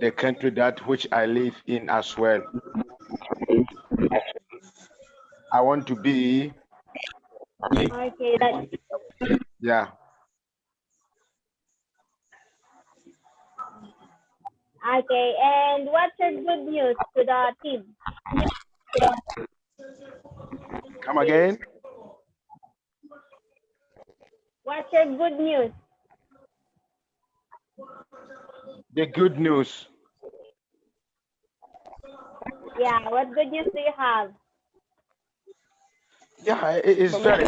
the country that which I live in as well. I want to be. Okay, Yeah. okay. And what's your good news to the team? Come again. What's your good news? The good news. Yeah, what good news do you have? Yeah, it's very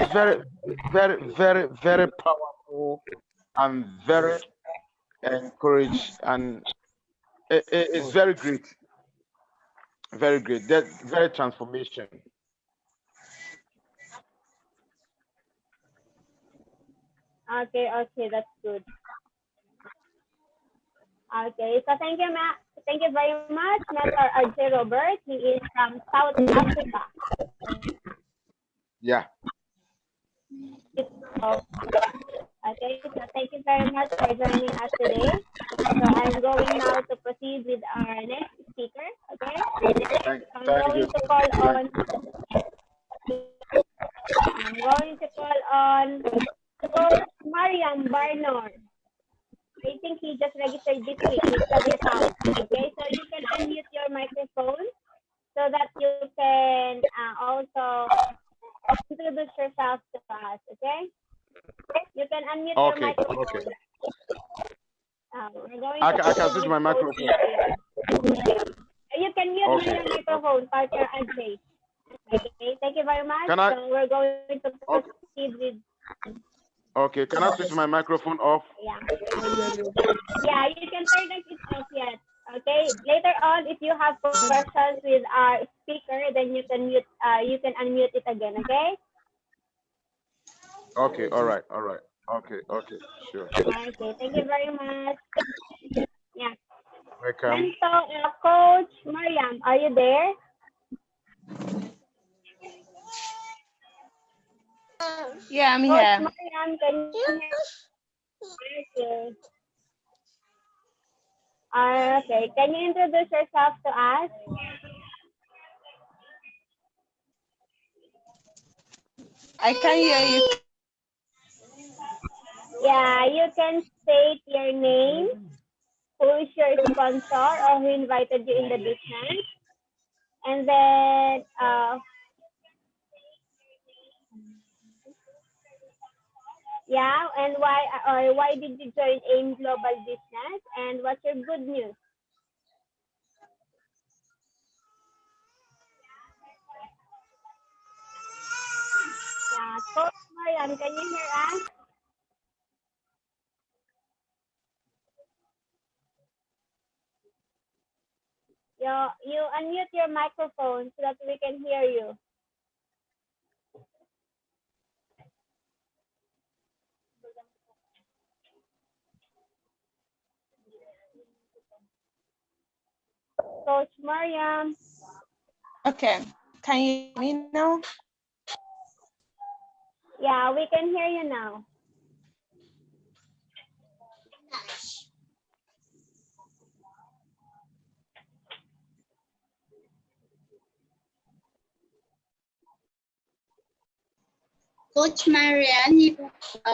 powerful and very encouraged, and it's very great. Very great. That's very transformation. Okay, that's good. Okay, so thank you, thank you very much, Mr. RJ Robert. He is from South Africa. Yeah. Okay, so thank you very much for joining us today. So I'm going now to proceed with our next speaker. Okay, I'm going to call on Coach Mariam Barnor. I think he just registered this week with the account. Okay, so you can unmute your microphone so that you can also introduce yourself to us. Okay, you can unmute your microphone. Okay. We're going I can switch my microphone. You can mute your microphone, partner Andre. Okay, thank you very much. So we're going to proceed with. Okay, can I switch my microphone off? Yeah. Yeah, you can turn it off yet. Okay. Later on, if you have questions with our speaker, then you can unmute it again. Okay. Okay. All right. Okay. Sure. Okay. Thank you very much. Yeah. Welcome. And so, Coach Mariam, are you there? Yeah, I'm Coach here. Mariam, can you hear? Okay. Can you introduce yourself to us? I can hear you. Yeah, you can state your name, who is your sponsor or who invited you in the business, and then yeah, and why did you join AIM Global Business, and what's your good news? Yeah, Coach Mariam, can you hear us? You unmute your microphone so that we can hear you. Coach Mariam. Okay, can you hear me now? Yeah, we can hear you now. Coach Marian,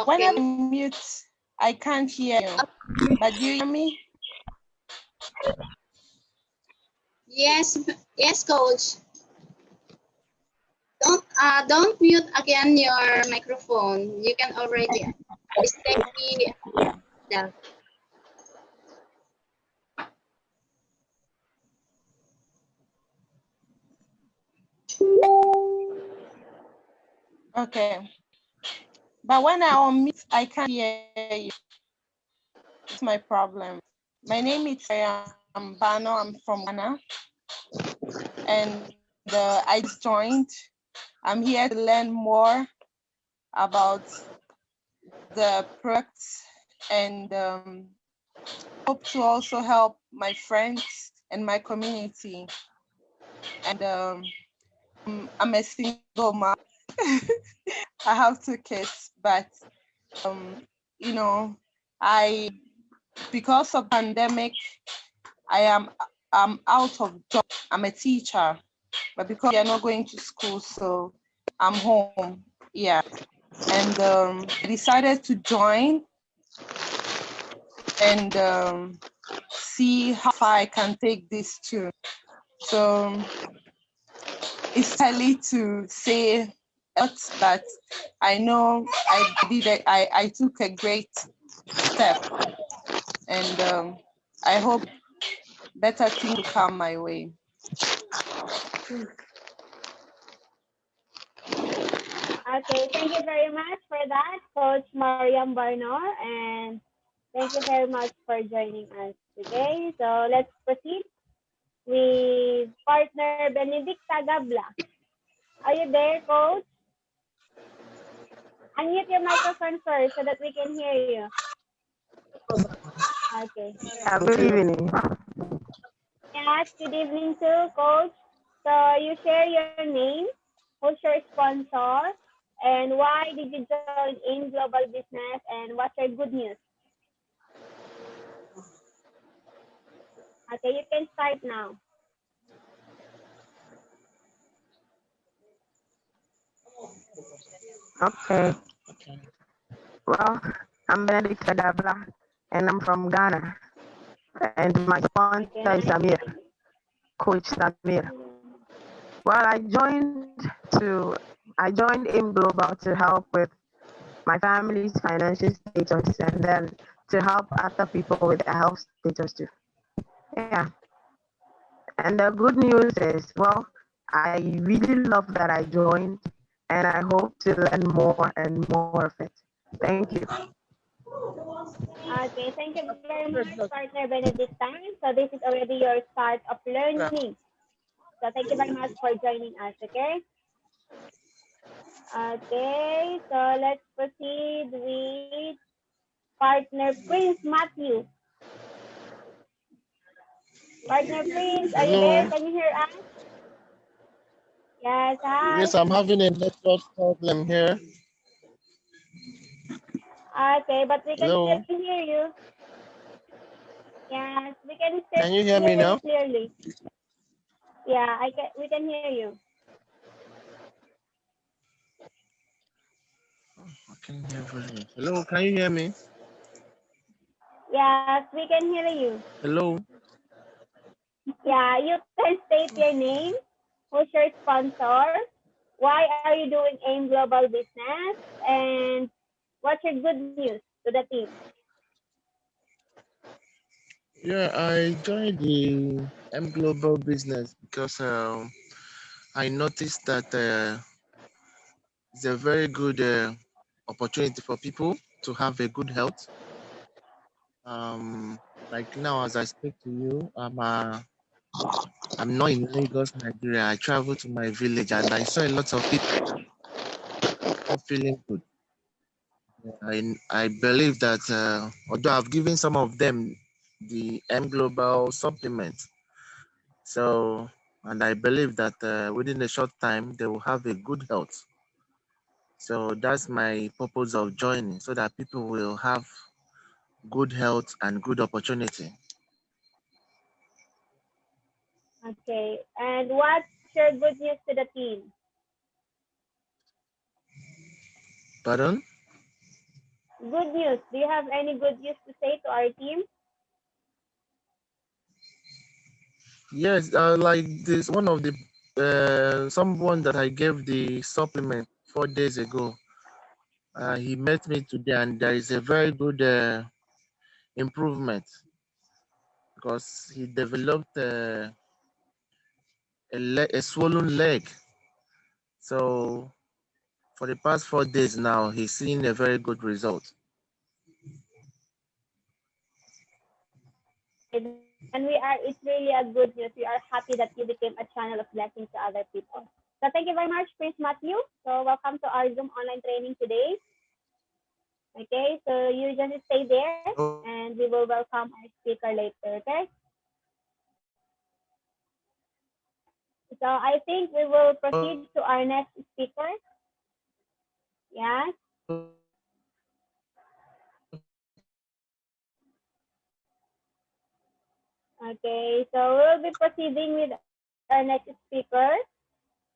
when I mute, I can't hear you. But do you hear me? Yes, Coach. Don't mute again your microphone. You can already stay down. Okay. But when I unmute, I can't hear you. It's my problem. My name is Bano. I'm from Ghana. And I just joined. I'm here to learn more about the products and hope to also help my friends and my community. And I'm a single mom. I have 2 kids, but you know, because of pandemic, I'm out of job. I'm a teacher, but because you're not going to school, so I'm home. Yeah, and I decided to join and see how far I can take this too. So it's early to say a lot, but I know I took a great step, and I hope better things will come my way. Okay, thank you very much for that, Coach Mariam Barnor, and thank you very much for joining us today. So let's proceed with partner Benedicta Gabla. Are you there, Coach? Unmute your microphone first so that we can hear you. Okay. Good evening. Yes, good evening too, Coach. So you share your name, who's your sponsor, and why did you join in Global Business, and what's your good news? Okay, you can start now. Okay. Well, I'm Benedict Kadabla, and I'm from Ghana. And my sponsor is Amir, Coach Samir. Well, I joined AIM Global to help with my family's financial status and then to help other people with their health status too. Yeah. And the good news is, well, I really love that I joined and I hope to learn more and more of it. Thank you. Okay, thank you very much, partner Benedictine. So this is already your start of learning. So thank you very much for joining us, okay? Okay, so let's proceed with partner Prince Matthew. Partner Prince, are you there? Can you hear us? Yes, hi. Yes, I'm having a network problem here. Okay, but we can Hello. still hear you. Yes, we can still Can you hear me now? you clearly. Yeah, we can hear you. I can hear very well. Hello, can you hear me? Yes, we can hear you. Hello. Yeah, you can state your name, who's your sponsor, why are you doing AIM Global Business, and what's your good news to the team? Yeah, I joined the M Global Business because I noticed that it's a very good opportunity for people to have a good health. Like now, as I speak to you, I'm not in Lagos, Nigeria. I traveled to my village and I saw a lot of people not feeling good. I believe that although I've given some of them the M Global supplement, so and I believe that within a short time they will have a good health. So that's my purpose of joining, so that people will have good health and good opportunity. Okay, and what's your good news to the team? Pardon? Good news. Do you have any good news to say to our team? Yes, like this one of the someone that I gave the supplement 4 days ago. He met me today, and there is a very good improvement because he developed a swollen leg. So for the past 4 days now, he's seen a very good result. And it's really a good news. We are happy that you became a channel of blessing to other people. So thank you very much, Prince Matthew. So welcome to our Zoom online training today. Okay, so you just stay there and we will welcome our speaker later, okay? So I think we will proceed to our next speaker. Yes. Okay, so we'll be proceeding with our next speaker.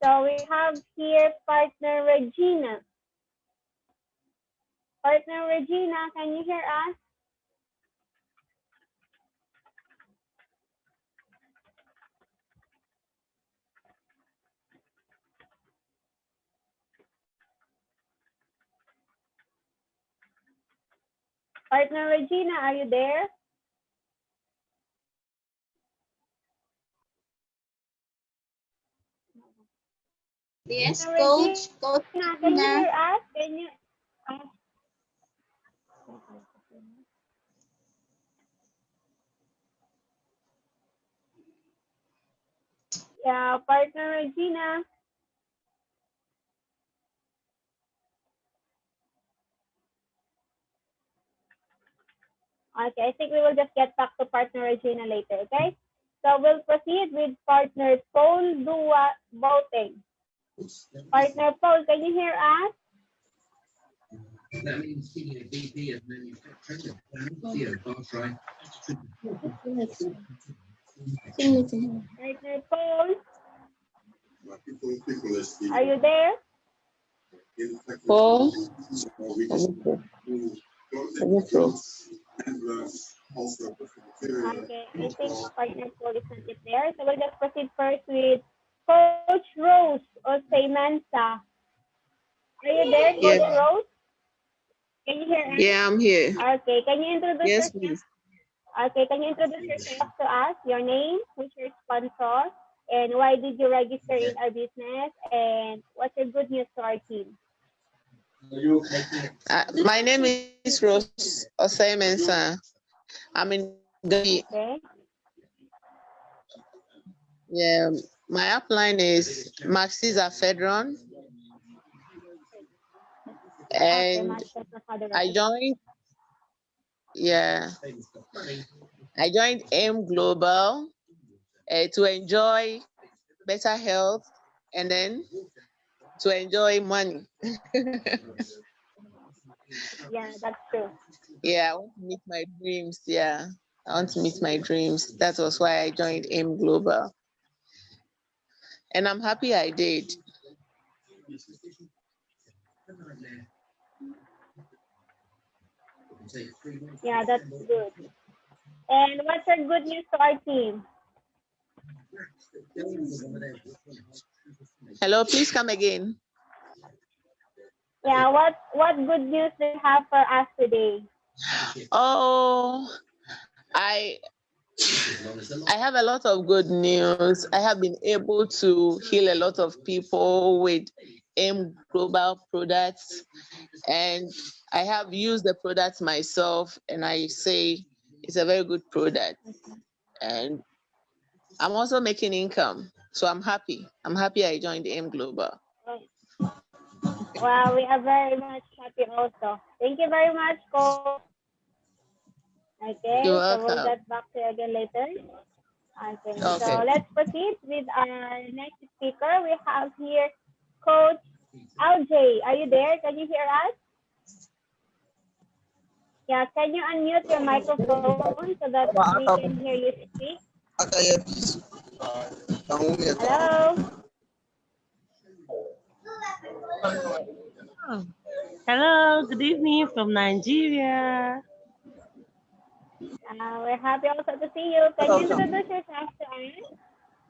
So we have here partner Regina. Partner Regina, can you hear us? Partner Regina, are you there? Yes, Partner coach. Coach Regina, can you Regina. hear us? Can you? Uh, yeah, partner Regina. Okay, I think we will just get back to partner Regina later, okay? So we'll proceed with partner Paul Dua voting. Partner Paul, can you hear us? Partner Paul, are you there? Paul, Okay, I think partner Paul is not yet there. So we'll just proceed first with Coach Rose or say Mensa. Are you there, Coach yeah, Rose? Can you hear us? yeah, I'm here. Okay, can you introduce Yes, yourself? please. Okay, can you introduce yourself to us? Your name, who's your sponsor, and why did you register in our business, and what's your good news to our team? My name is Rose Osei-Mensah. I'm in Ghana. Okay. Yeah, my upline is Maxisa Fedron, Okay, and much better, Father. I joined. Yeah, I joined AIM Global to enjoy better health, and then to enjoy money. Yeah, that's true. Yeah, I want to meet my dreams. Yeah, I want to meet my dreams. That was why I joined AIM Global. And I'm happy I did. Yeah, that's good. And what's your good news to our team? Hello, please come again. Yeah, what good news do you have for us today? Oh, I have a lot of good news. I have been able to heal a lot of people with AIM Global products, and I have used the products myself, and I say it's a very good product. And I'm also making income, so I'm happy. I'm happy I joined AIM Global. Well, we are very much happy also. Thank you very much, Coach. Okay, You're so we'll welcome. get back to you again later. Okay, so Okay. let's proceed with our next speaker. We have here Coach LJ. Are you there? Can you hear us? Yeah, can you unmute your microphone so that we can hear you speak? Hello? Hello, good evening from Nigeria. We're happy also to see you. Can you introduce yourself to us?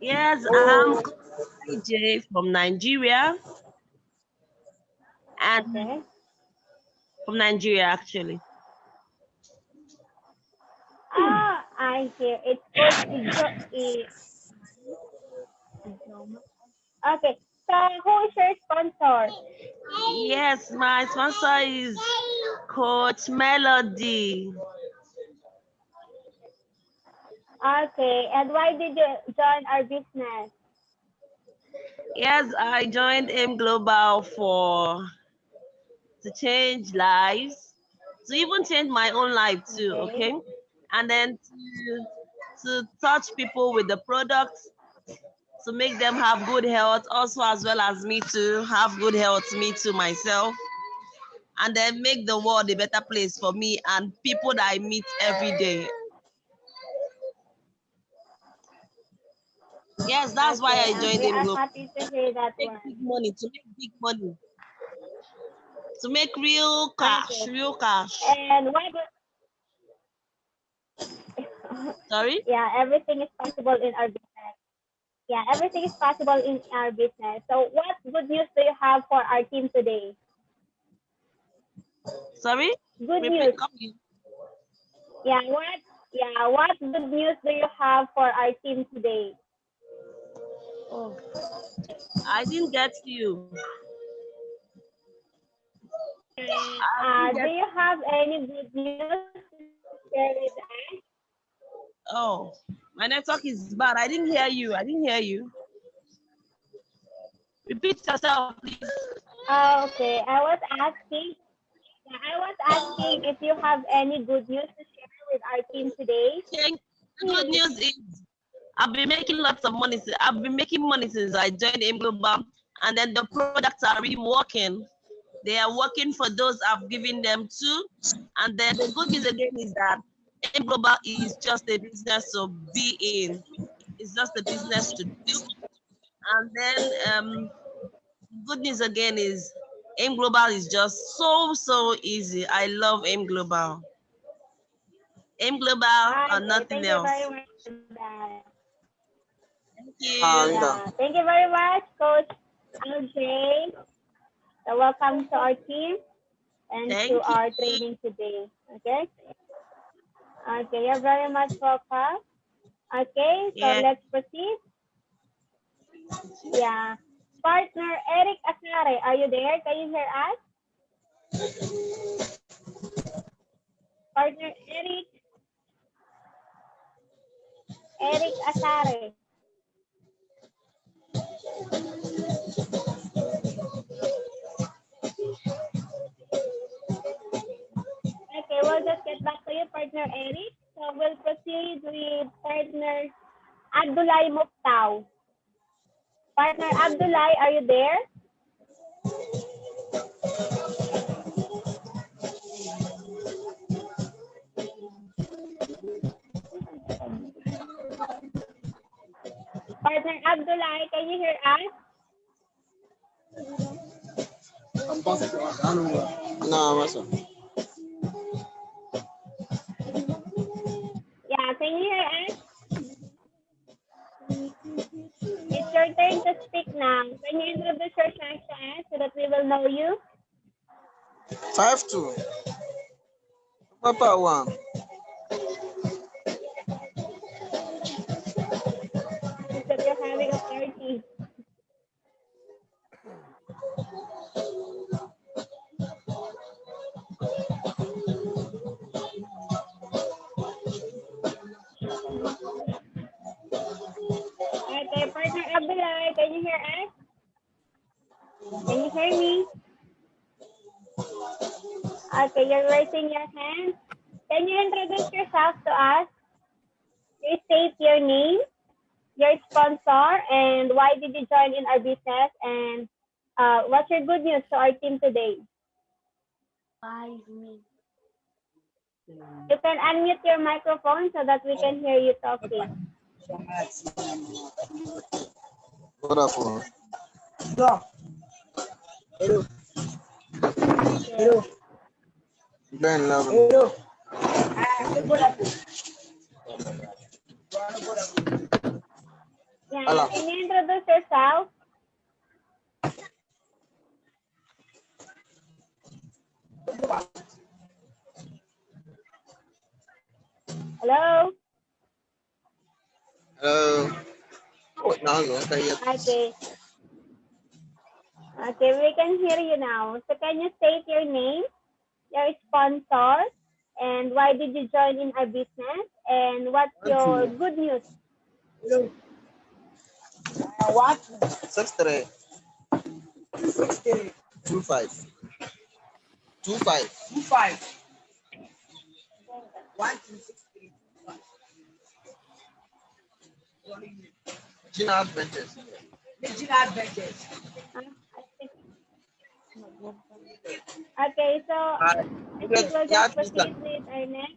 Yes, I'm AJ from Nigeria. And Okay. from Nigeria, actually. Ah, I hear. It's Coach Okay, so who is your sponsor? Yes, my sponsor is Coach Melody. Okay, and why did you join our business? Yes, I joined AIM Global to change lives, to even change my own life too, okay? And then to touch people with the products, to make them have good health, also as well as me to have good health, me too, myself. And then make the world a better place for me and people that I meet every day. Yes, that's why I Okay, joined we him are global. happy to hear that Make one. big money, to make big money. To make real cash, Okay. real cash. And what? Sorry? Yeah, everything is possible in our business. Yeah, everything is possible in our business. So, what good news do you have for our team today? Sorry? Good Repeat, news. come again. Yeah, what? Yeah, what good news do you have for our team today? Oh, I didn't get you. I didn't Do get. you have any good news to share with us? Oh, my network is bad. I didn't hear you. I didn't hear you. Repeat yourself, please. Okay, I was asking if you have any good news to share with our team today. The good news is I've been making lots of money. I've been making money since I joined M Global, and then the products are really working. They are working for those I've given them to. And then the good news again is that M Global is just a business to be in. It's just a business to do. And then good news again is M Global is just so easy. I love M Global. M Global or Okay, nothing thank you else. very much for that. Thank you. Yeah, thank you very much, Coach LJ. So welcome to our team and to Thank our you. training today. Okay. Okay, you're very much welcome. Okay, so Yeah. let's proceed. Yeah. Partner Eric Asare, are you there? Can you hear us? Partner Eric Asare. Okay, we'll just get back to you, Partner Eric. So we'll proceed with Partner Abdullah Muftau. Partner Abdullah, are you there? Partner Abdullah, can you hear us? No, Master. Yeah, can you hear us? It's your turn to speak now. Can you introduce yourself to us so that we will know you? 5-2. Papa 1. Seems that you're having a party. Okay, Partner Abdullah, can you hear us? Can you hear me? Okay, you're raising your hand. Can you introduce yourself to us? Please state your name, your sponsor, and why did you join in our business, and what's your good news to our team today? You can unmute your microphone so that we can hear you talking. Vodafone. Okay. Ben Love. Yeah, Hello. can you introduce yourself? Hello? Hello. Oh, now you okay? Okay. Okay, we can hear you now. So can you state your name, your sponsor, and why did you join in our business, and what's your good news? What? 6-3. 2-5. 2-5. 1-2-6-3. Gina Adventures. Okay, so I think we'll just proceed with our next.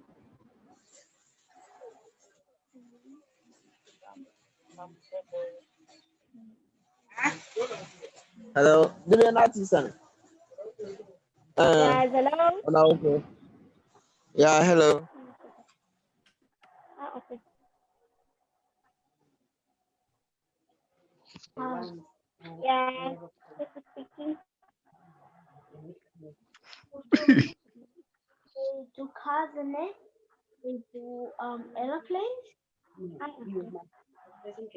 Hello, give me an artisan. Yes, hello? Okay. Yeah, hello. Okay. Yes, this is speaking. To cars in it, we do aeroplanes.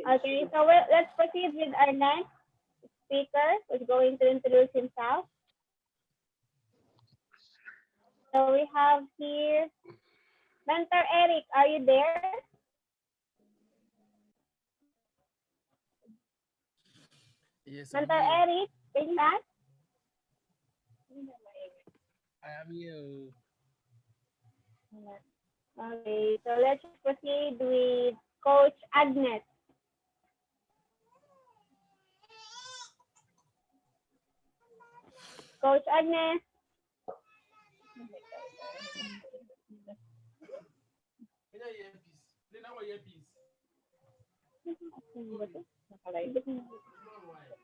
Okay, so let's proceed with our next speaker who's going to introduce himself. So we have here Mentor Eric. Are you there? Yes, I'm Mentor here. Eric, can you ask? I am here. Okay, so let's proceed with Coach Agnes. Coach Agnes.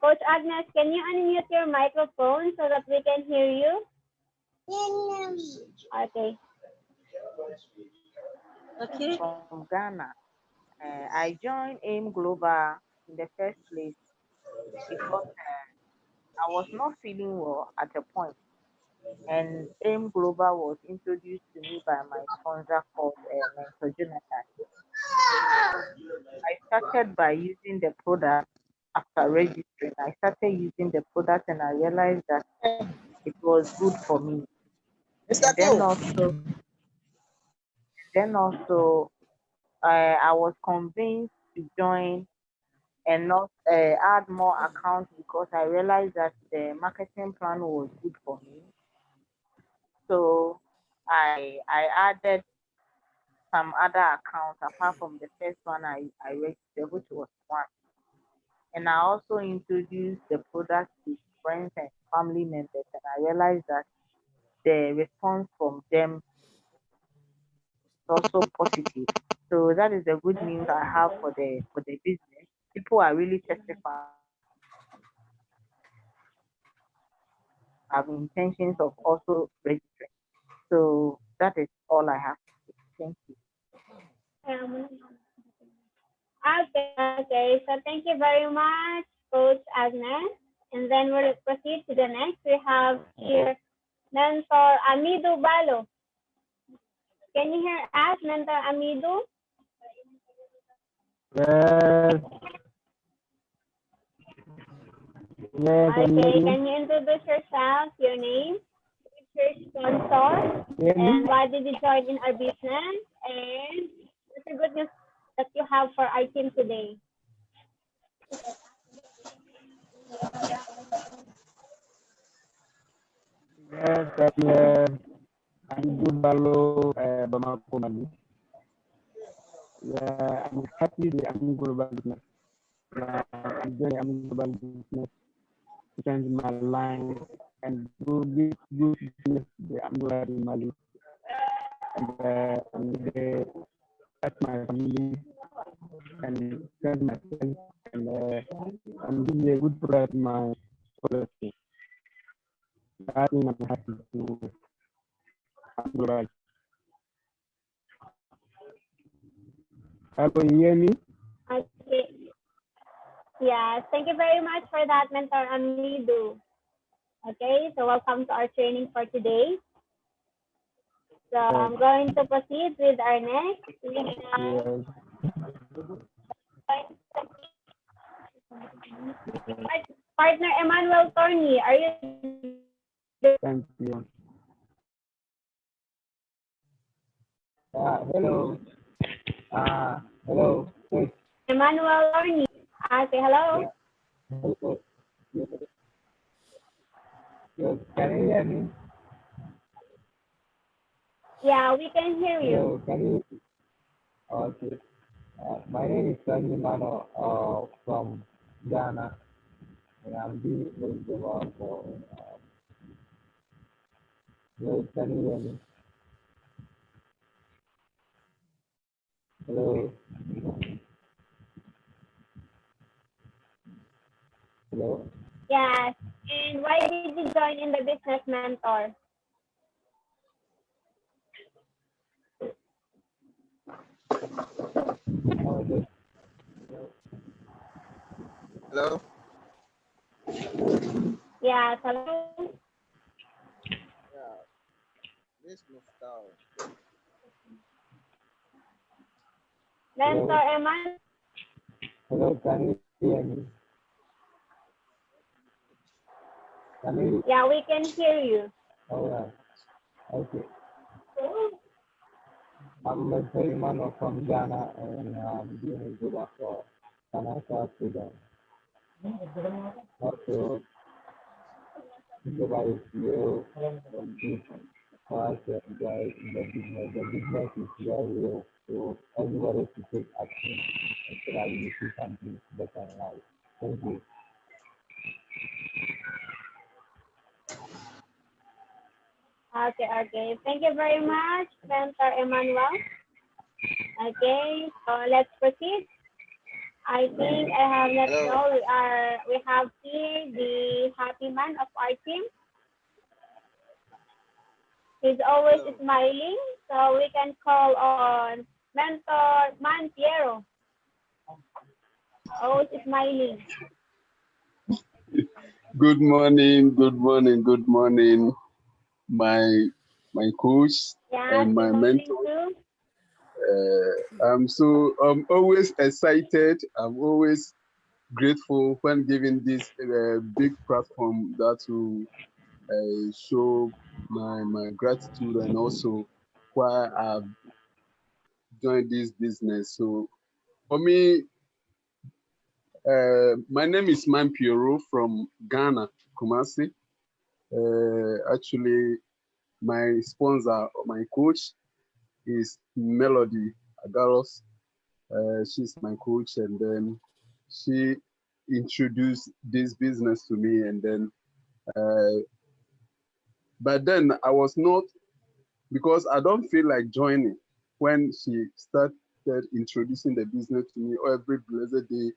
Coach Agnes, can you unmute your microphone so that we can hear you? Okay. Okay. From Ghana. I joined AIM Global in the first place because I was not feeling well at a point, and AIM Global was introduced to me by my sponsor called Mentor Jonathan. I started by using the product after registering. I started using the product and I realized that it was good for me. And then also, I was convinced to join and not add more accounts because I realized that the marketing plan was good for me. So I added some other accounts apart from the first one I registered, which was one. And I also introduced the product to friends and family members, and I realized that the response from them is also positive. So that is the good news I have for the business. People are really testifying. Have intentions of also registering. So that is all I have to say. Thank you. Okay. So thank you very much, Coach Agnes. And then we'll proceed to the next. We have here Mentor Amidu Balo. Can you hear us, Mentor Amidu? Yes. Yes, okay, can you introduce yourself, your name, your sponsor, and why did you join in our business, and what's the good news that you have for our team today? Yes, I'm good, Balo, Bamako, Mali. Yeah, I'm happy that I'm global business. I'm very global business to change my line and do good business. I'm global in Mali. And that's my family and change myself and give me a good product my policy. I think I'm happy to I'm global. Hello, you hear me? Okay. Yeah, thank you very much for that, Mentor Amidu. Okay, so welcome to our training for today. So I'm going to proceed with our next. Partner Emmanuel Torni, are you there? Thank you. Hello. Hello. Emmanuel Torni. Okay, hello. Yes, can you hear me? Yeah, we can hear you. Hello, can you? Okay. My name is Sandy Mano from Ghana, and I'm the responsible for. Hello, can you hear me? Hello. Hello. Yes. And why did you join in the business mentor? Hello. Yes, hello. Yeah. This Mustafa. Mentor Eman. Hello, can you hear me? Can you? Yeah, we can hear you. All right. Okay. I'm a man from Ghana and I'm doing good for financial freedom. Also, everybody feel good for us to enjoy the business. The business is very real. So everybody should take action so that we see something better in life. Thank you. Okay. Thank you very much, Mentor Emmanuel. Okay, so let's proceed. I think I have let know we have here the happy man of our team. He's always smiling, so we can call on Mentor Man Piero. Always smiling. Good morning, my coach and my mentor. I'm always excited. I'm always grateful when given this big platform that will show my gratitude and also why I've joined this business. So for me, my name is Man Piero from Ghana, Kumasi. Actually, my sponsor or my coach is Melody Agaros. She's my coach, and then she introduced this business to me, and then but then I was not, because I don't feel like joining when she started introducing the business to me every blessed day,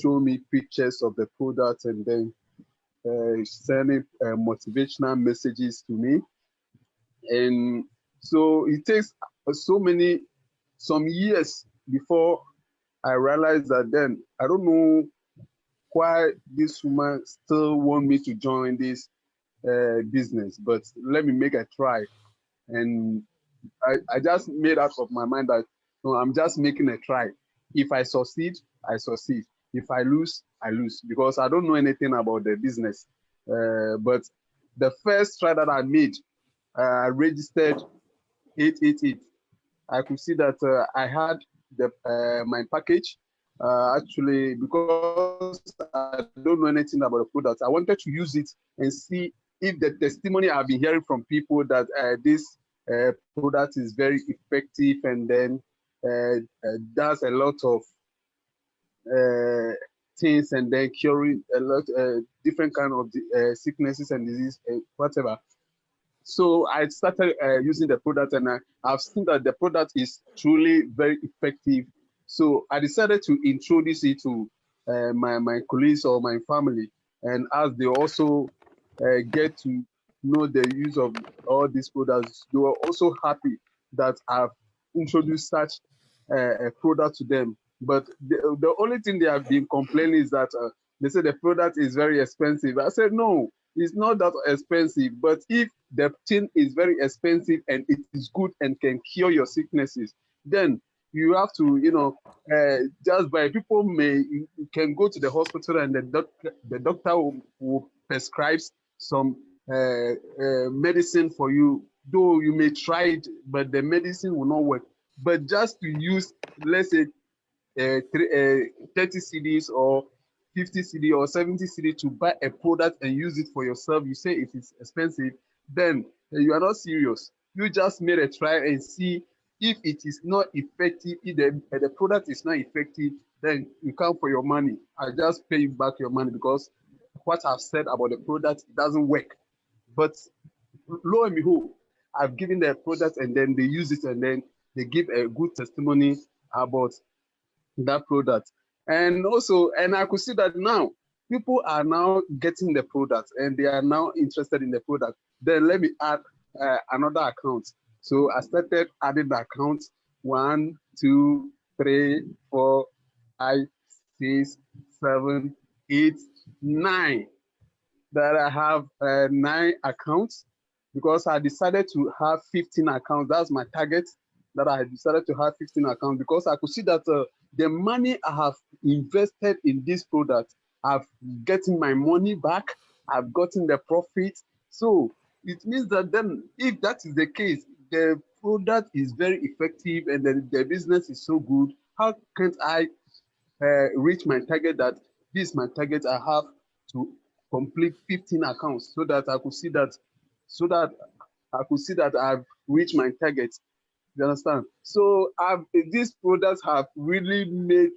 show me pictures of the product, and then sending motivational messages to me. And so it takes some years before I realized that then I don't know why this woman still want me to join this business, but let me make a try. And I just made up of my mind that no, I'm just making a try. If I succeed, I succeed. If I lose, I lose, because I don't know anything about the business. But the first try that I made, I registered 888. I could see that I had my package. Actually, because I don't know anything about the product, I wanted to use it and see if the testimony I've been hearing from people that this product is very effective, and then does a lot of things, and then curing a lot different kind of sicknesses and disease, whatever. So I started using the product, and I've seen that the product is truly very effective. So I decided to introduce it to my colleagues or my family, and as they also get to know the use of all these products, they were also happy that I've introduced such a product to them. But the only thing they have been complaining is that they say the product is very expensive. I said, no, it's not that expensive. But if the thing is very expensive and it is good and can cure your sicknesses, then you have to, just buy. People you can go to the hospital, and the doctor will prescribe some medicine for you, though you may try it, but the medicine will not work. But just to use, let's say, 30 CDs or 50 CD or 70 CD to buy a product and use it for yourself, you say it is expensive, then you are not serious. You just made a try and see if it is not effective. If the product is not effective, then you come for your money. I just pay you back your money, because what I've said about the product, it doesn't work. But lo and behold, I've given the product, and then they use it, and then they give a good testimony about that product. And also, and I could see that now people are now getting the product and they are now interested in the product. Then let me add another account. So I started adding the accounts 1, 2, 3, 4, 5, 6, 7, 8, 9. That I have 9 accounts because I decided to have 15 accounts. That's my target. That I decided to have 15 accounts because I could see that the money I have invested in this product, I've gotten my money back. I've gotten the profit. So it means that then, if that is the case, the product is very effective and the business is so good. How can't I reach my target? That this is my target. I have to complete 15 accounts so that I could see that I've reached my target. You understand? So these products have really made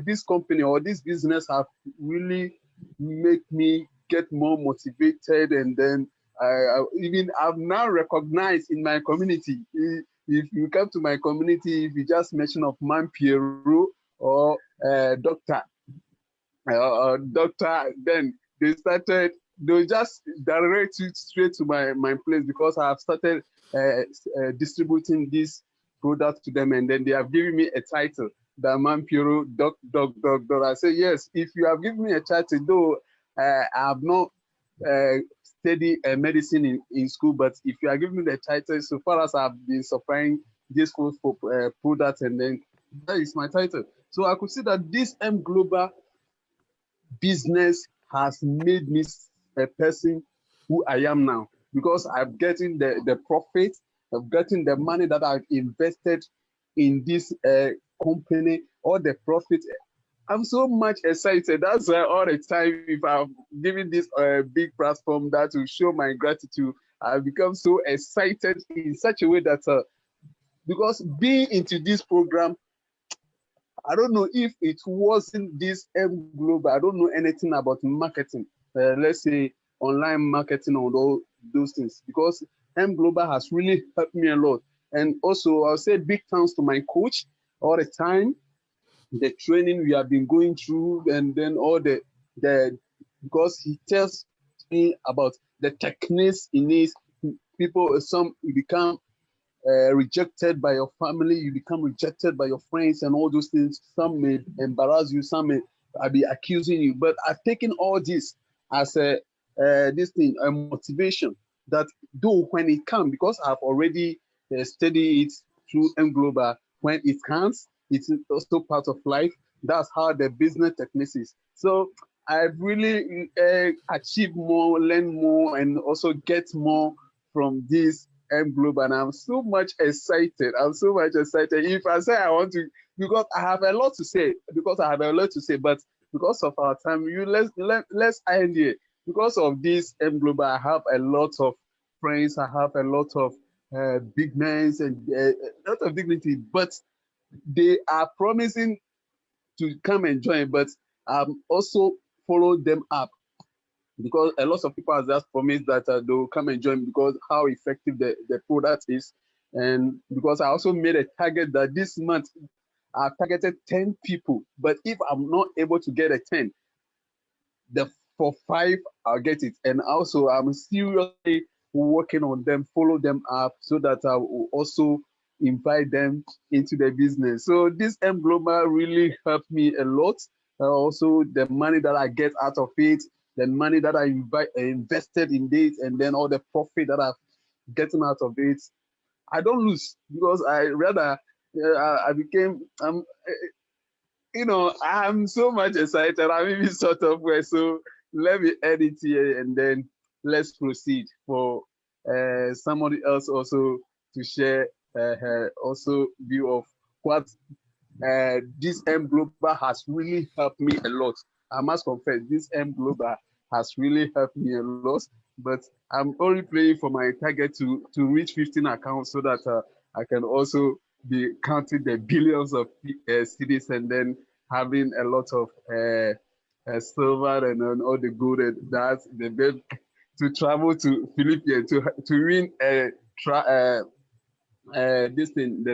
this company or this business have really make me get more motivated, and then I've now recognized in my community. If you come to my community, if you just mention of Man Pierrot or doctor, then they'll just direct you straight to my place because I have started distributing this product to them, and then they have given me a title, the Man Puro Doc. I say, yes, if you have given me a title, though I have not studied medicine in school, but if you are giving me the title, so far as I've been supplying this course for products, and then that is my title. So I could see that this M Global business has made me a person who I am now, because I'm getting the profit, I'm getting the money that I've invested in this company, all the profit. I'm so much excited. That's why all the time, if I'm giving this big platform that will show my gratitude, I become so excited in such a way that because being into this program, I don't know if it wasn't this M Global. I don't know anything about marketing. Let's say online marketing and all those things, because M Global has really helped me a lot. And also, I'll say big thanks to my coach all the time. The training we have been going through, and then all the because he tells me about the techniques in this. People, some become rejected by your family, you become rejected by your friends and all those things. Some may embarrass you, some may be accusing you, but I've taken all this as a motivation, that though when it comes, because I've already studied it through M Global, when it comes, it's also part of life. That's how the business techniques is. So I've really achieved more, learn more, and also get more from this M Global, and I'm so much excited. I'm so much excited. If I say I want to, because I have a lot to say, but because of our time, let's end here. Because of this M Global, I have a lot of friends. I have a lot of big men and a lot of dignity, but they are promising to come and join. But also follow them up, because a lot of people have just promised that they'll come and join because how effective the product is. And because I also made a target that this month I've targeted 10 people, but if I'm not able to get a 10, for 5 I'll get it. And also I'm seriously working on them, follow them up, so that I will also invite them into the business. So this M Global really helped me a lot. Also the money that I get out of it, the money that I invested in it, and then all the profit that I've gotten out of it, I don't lose, because I rather I became I'm so much excited. I'm even sort of way. So let me edit here, and then let's proceed for somebody else also to share her also view of what this M Global has really helped me a lot. I must confess, this M Global has really helped me a lot. But I'm only playing for my target to reach 15 accounts, so that I can also be counting the billions of cities, and then having a lot of silver and all the gold. And that's the best, to travel to Philippines to win the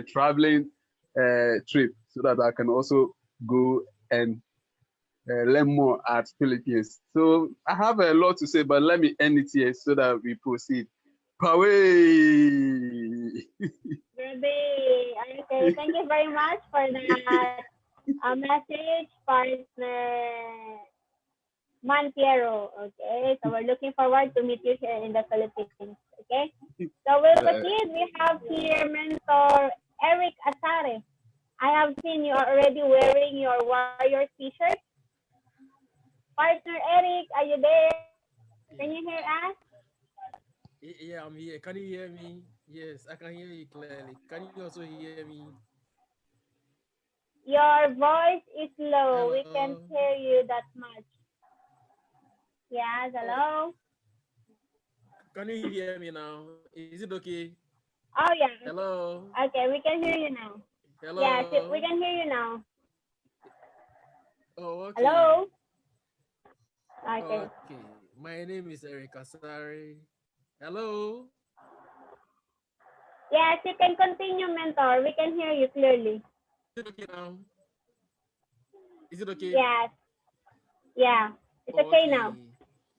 traveling trip, so that I can also go and learn more at Philippines. So I have a lot to say, but let me end it here so that we proceed. Paway! Ruby. Okay, thank you very much for that message, partner Mantiero. Okay, so we're looking forward to meet you here in the Philippines. Okay, so we'll proceed. We have here mentor Eric Asare. I have seen you are already wearing your Warriors t-shirt. Partner Eric, are you there? Can you hear us? Yeah, I'm here. Can you hear me? Yes, I can hear you clearly. Can you also hear me? Your voice is low. We Hello. can't hear you that much. Yes, Oh, hello? can you hear me now? Is it okay? Oh, yeah. Hello. Okay, we can hear you now. Yes, Hello. we can hear you now. Oh, okay. Hello? Okay. Okay. My name is Eric Asari. Hello. Yes, you can continue, mentor. We can hear you clearly. Is it okay now? Is it okay? Yes. Yeah. It's Oh, okay now. okay.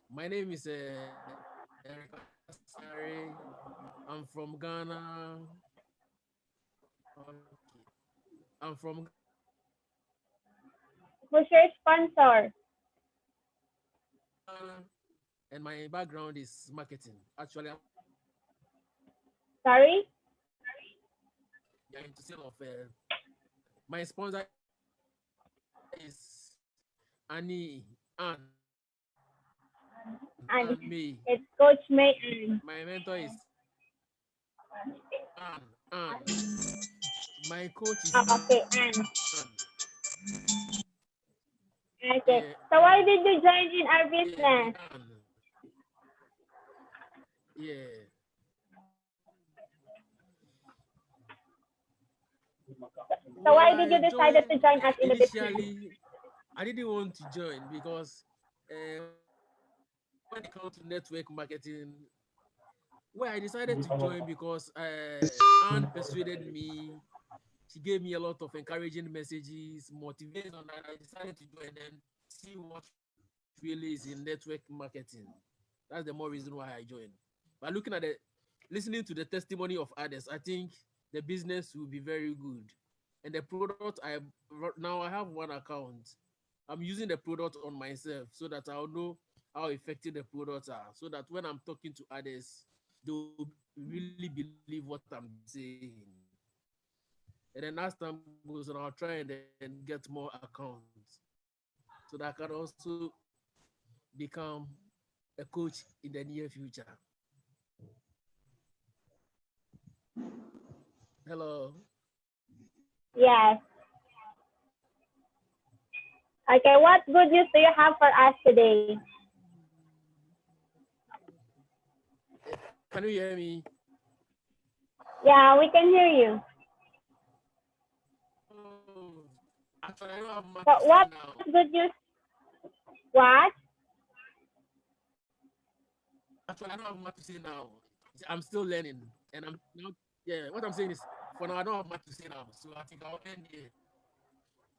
My name is Eric Asari. I'm from Ghana. Okay. I'm from Who's your sponsor? Ghana, and my background is marketing. Actually, I'm Sorry? into sale of. My sponsor is Annie And and me. it's Coach May Ann. My mentor is Ann. My coach is Oh, okay, Ann. Ann. Okay. Yeah, So why did you join in our business? Ann. Yeah. So Well, why did you I decide to joined join us in the business? initially. I didn't want to join because when it comes to network marketing, well, I decided to join because Anne persuaded me. She gave me a lot of encouraging messages, motivation, and I decided to join and see what really is in network marketing. That's the more reason why I joined. But looking at listening to the testimony of others, I think the business will be very good. And the product now I have one account. I'm using the product on myself so that I'll know how effective the products are. So that when I'm talking to others, they'll really believe what I'm saying. And then as time goes on, I'll try and then get more accounts so that I can also become a coach in the near future. Hello. Yes. Okay, what good news do you have for us today? Can you hear me? Yeah, we can hear you. Oh, actually, I don't have much So to say what now. good news? What? Actually, I don't have much to say now. I'm still learning, and I'm not. Yeah, what I'm saying is, for now, I don't have much to say now. So I think I'll end here.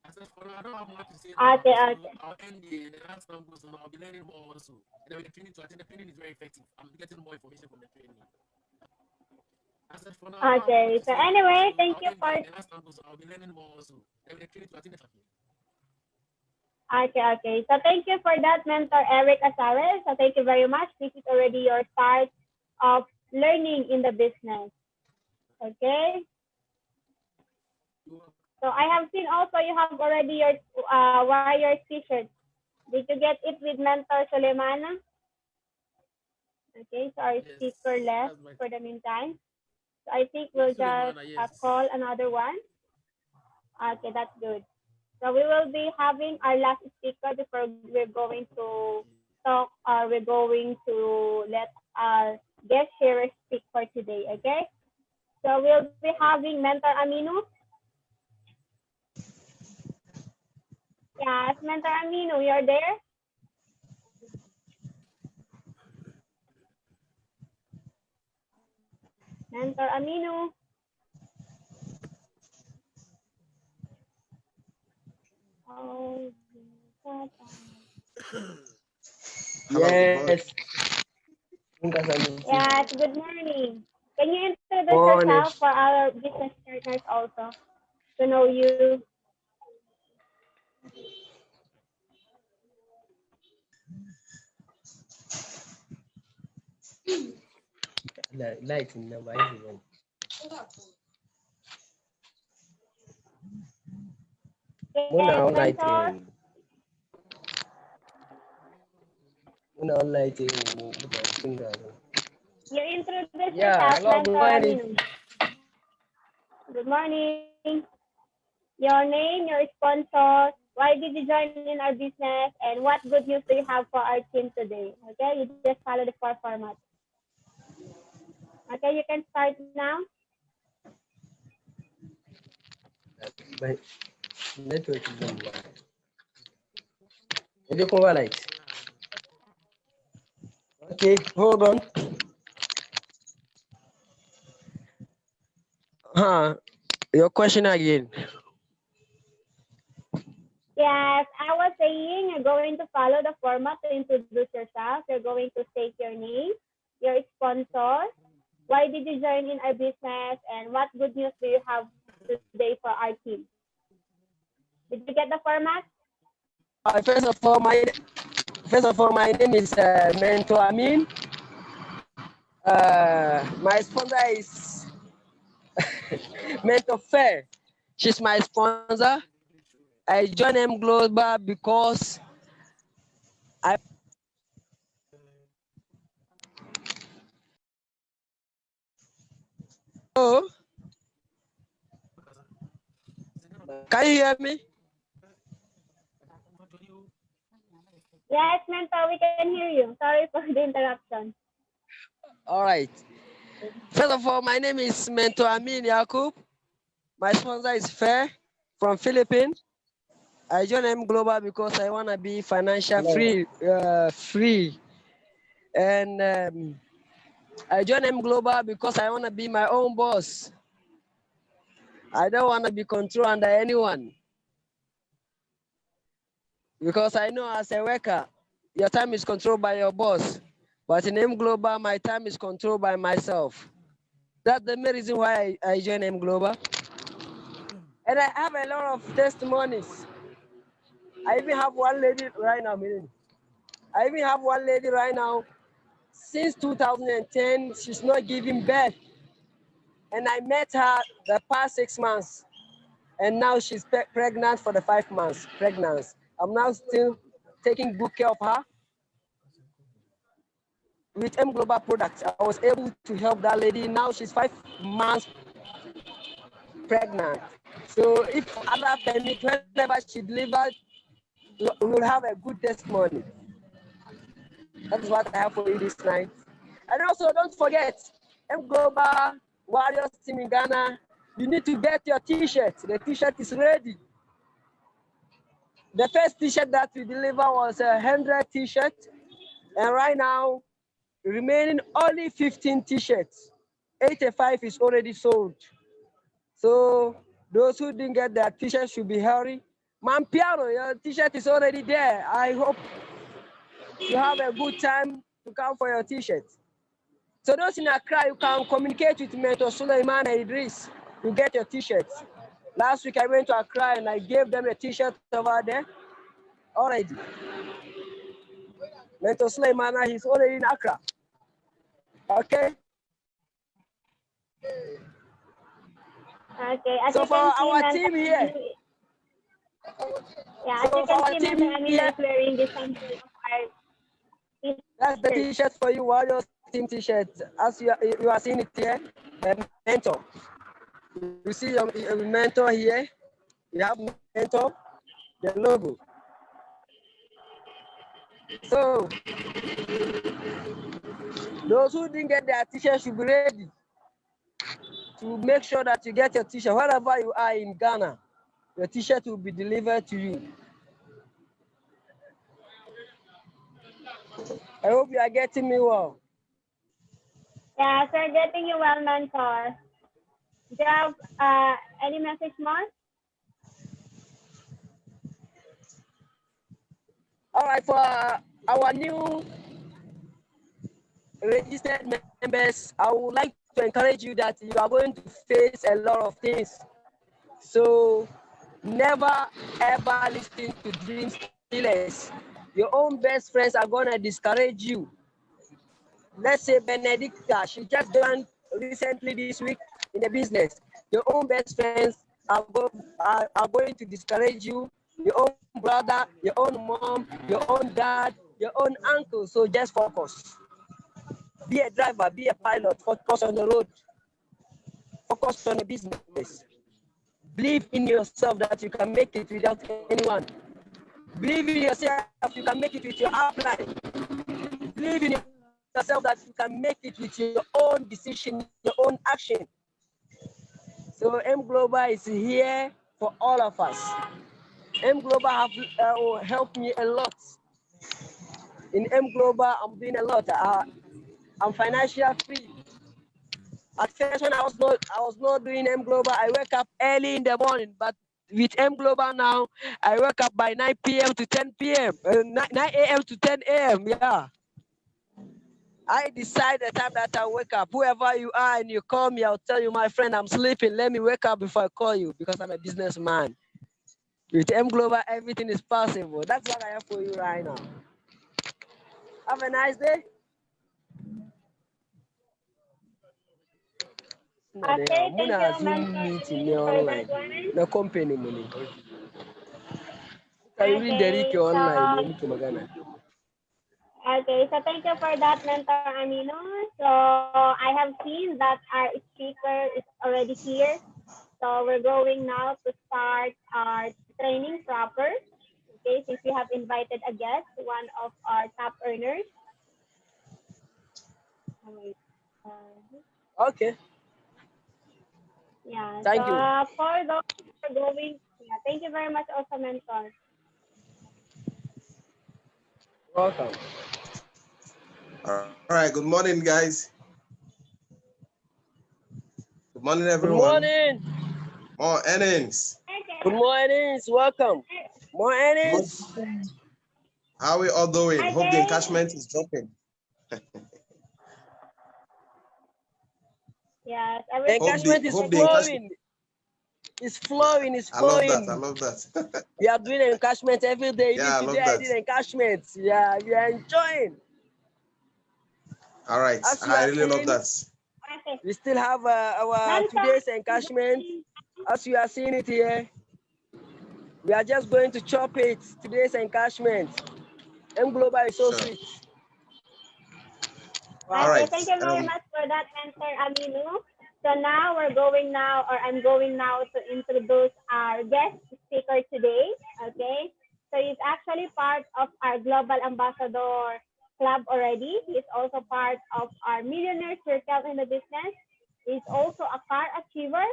I said, for now, I don't have much to say now. Okay, So okay. I'll end here. And then as time goes on, I'll be learning more also. And then with the training too, I think the training is very effective. I'm getting more information from the training. I said, for now, I don't have much Okay. to So say now. anyway, So thank I'll you end for. here. And then as time goes on, I'll be learning more also. And with the training too, I think that's okay. Okay, okay. So thank you for that, Mentor Eric Asares. So thank you very much. This is already your start of learning in the business. Okay. So I have seen also you have already your Warriors t-shirt. Did you get it with Mentor Soleimana? Okay, so our Yes, speaker left that's my. for the meantime. So I think Yeah, we'll just Suleimana, yes. call another one. Okay, that's good. So we will be having our last speaker before we're going to talk or we're going to let our guest sharers speak for today, okay? So we'll be having Mentor Aminu. Yes, Mentor Aminu, you're there? Mentor Aminu. Oh, Yes. Yes, good morning. Can you introduce Morning. yourself for our business partners also to know you? Light in the Bible. Muna Yes, light mentor. in. Muna light in. You introduce Yeah, yourself, hello, good mentor morning. Aminu. Good morning. Your name, your sponsor, why did you join in our business, and what good news do you have for our team today? Okay, you just follow the four format. Okay, you can start now. My network is on. Maybe cover light. Okay, hold on. Your question again. Yes, I was saying you're going to follow the format to introduce yourself. You're going to state your name, your sponsor, why did you join in our business, and what good news do you have today for our team? Did you get the format? First of all, my name is Mentor Amin. My sponsor is Mentor Fair. She's my sponsor. I joined M Global because I oh, can you hear me? Yes, mentor, we can hear you. Sorry for the interruption. All right. First of all, my name is Mentor Amin Yakub. My sponsor is Fair from Philippines. I joined M Global because I want to be financial free. And I joined M Global because I want to be my own boss. I don't want to be controlled under anyone. Because I know as a worker, your time is controlled by your boss. But in M Global, my time is controlled by myself. That's the main reason why I joined M Global. And I have a lot of testimonies. I even have one lady right now. Since 2010, she's not giving birth. And I met her the past 6 months. And now she's pregnant for the 5 months pregnancy. I'm now still taking good care of her. With M Global products, I was able to help that lady. Now she's 5 months pregnant. So if Allah permit, whenever she delivers, we will have a good testimony. That is what I have for you this night. And also, don't forget, M Global Warriors team in Ghana, you need to get your T-shirt. The T-shirt is ready. The first T-shirt that we delivered was 100 T-shirts. And right now, remaining only 15 T-shirts. 85 is already sold. So those who didn't get their T-shirt should be hurry. Mampiano, your T-shirt is already there. I hope you have a good time to come for your T-shirt. So those in Accra, you can communicate with Mentor Suleiman and Idris to get your T-shirts. Last week I went to Accra and I gave them a T-shirt over there already. Mentor Suleiman, he's already in Accra. Okay. Okay, as So you for can see, our Mentor team here, yeah, as you can see, Mentor Aminu is wearing the sample of our T-shirt. That's the T-shirt for you, Warriors team T-shirt. As you are seeing it here, the Mentor. You see your Mentor here. You have Mentor, the logo. So those who didn't get their T-shirt should be ready to make sure that you get your T-shirt wherever you are in Ghana. Your T-shirt will be delivered to you. I hope you are getting me well. Yes, we're getting you well, Mentor. Do you have any message more? right, for our new registered members, I would like to encourage you that you are going to face a lot of things. So never ever listen to dream stealers. Your own best friends are going to discourage you. Let's say Benedicta, she just joined recently this week in the business. Your own best friends are going to discourage you. Your own brother, your own mom, your own dad, your own uncle. So just focus. Be a driver, be a pilot, focus on the road, focus on the business. Believe in yourself that you can make it without anyone. Believe in yourself you can make it with your upline. Believe in yourself that you can make it with your own decision, your own action. So M Global is here for all of us. M Global have helped me a lot. In M Global, I'm doing a lot. I'm financially free. At first, when I was not doing M Global, I wake up early in the morning. But with M Global now, I wake up by 9 p.m. to 10 p.m. 9 a.m. to 10 a.m. Yeah. I decide the time that I wake up. Whoever you are and you call me, I'll tell you, my friend, I'm sleeping. Let me wake up before I call you because I'm a businessman. With M Global, everything is possible. That's what I have for you right now. Have a nice day. Okay, thank you, Mentor, for that online. one. The company money. Okay, so online. okay, so thank you for that, Mentor Amino. So I have seen that our speaker is already here. So we're going now to start our training proper. Okay, since we have invited a guest, one of our top earners. Okay. Yeah. Thank so you. For those who are going, yeah, thank you very much, also, Mentor. Welcome. All right. Good morning, guys. Good morning, Good everyone. morning. More earnings. Good morning. Welcome. More earnings. How are we all doing? Hope the encashment is dropping. Yes, Encashment is flowing. It's flowing. It's flowing. I love that. We are doing encashment every day. Even Yeah, I today, love I that. did encashment. Yeah, we are enjoying. All right. As you I are really love seeing, that. we still have our today's encashment. As you are seeing it here, we are just going to chop it. Today's encashment. M Global is so sweet. Wow. Okay, thank you very much for that answer, Aminu. So now I'm going now to introduce our guest speaker today. Okay, so he's actually part of our Global Ambassador Club already. He's also part of our Millionaire Circle in the business. He's also a car achiever,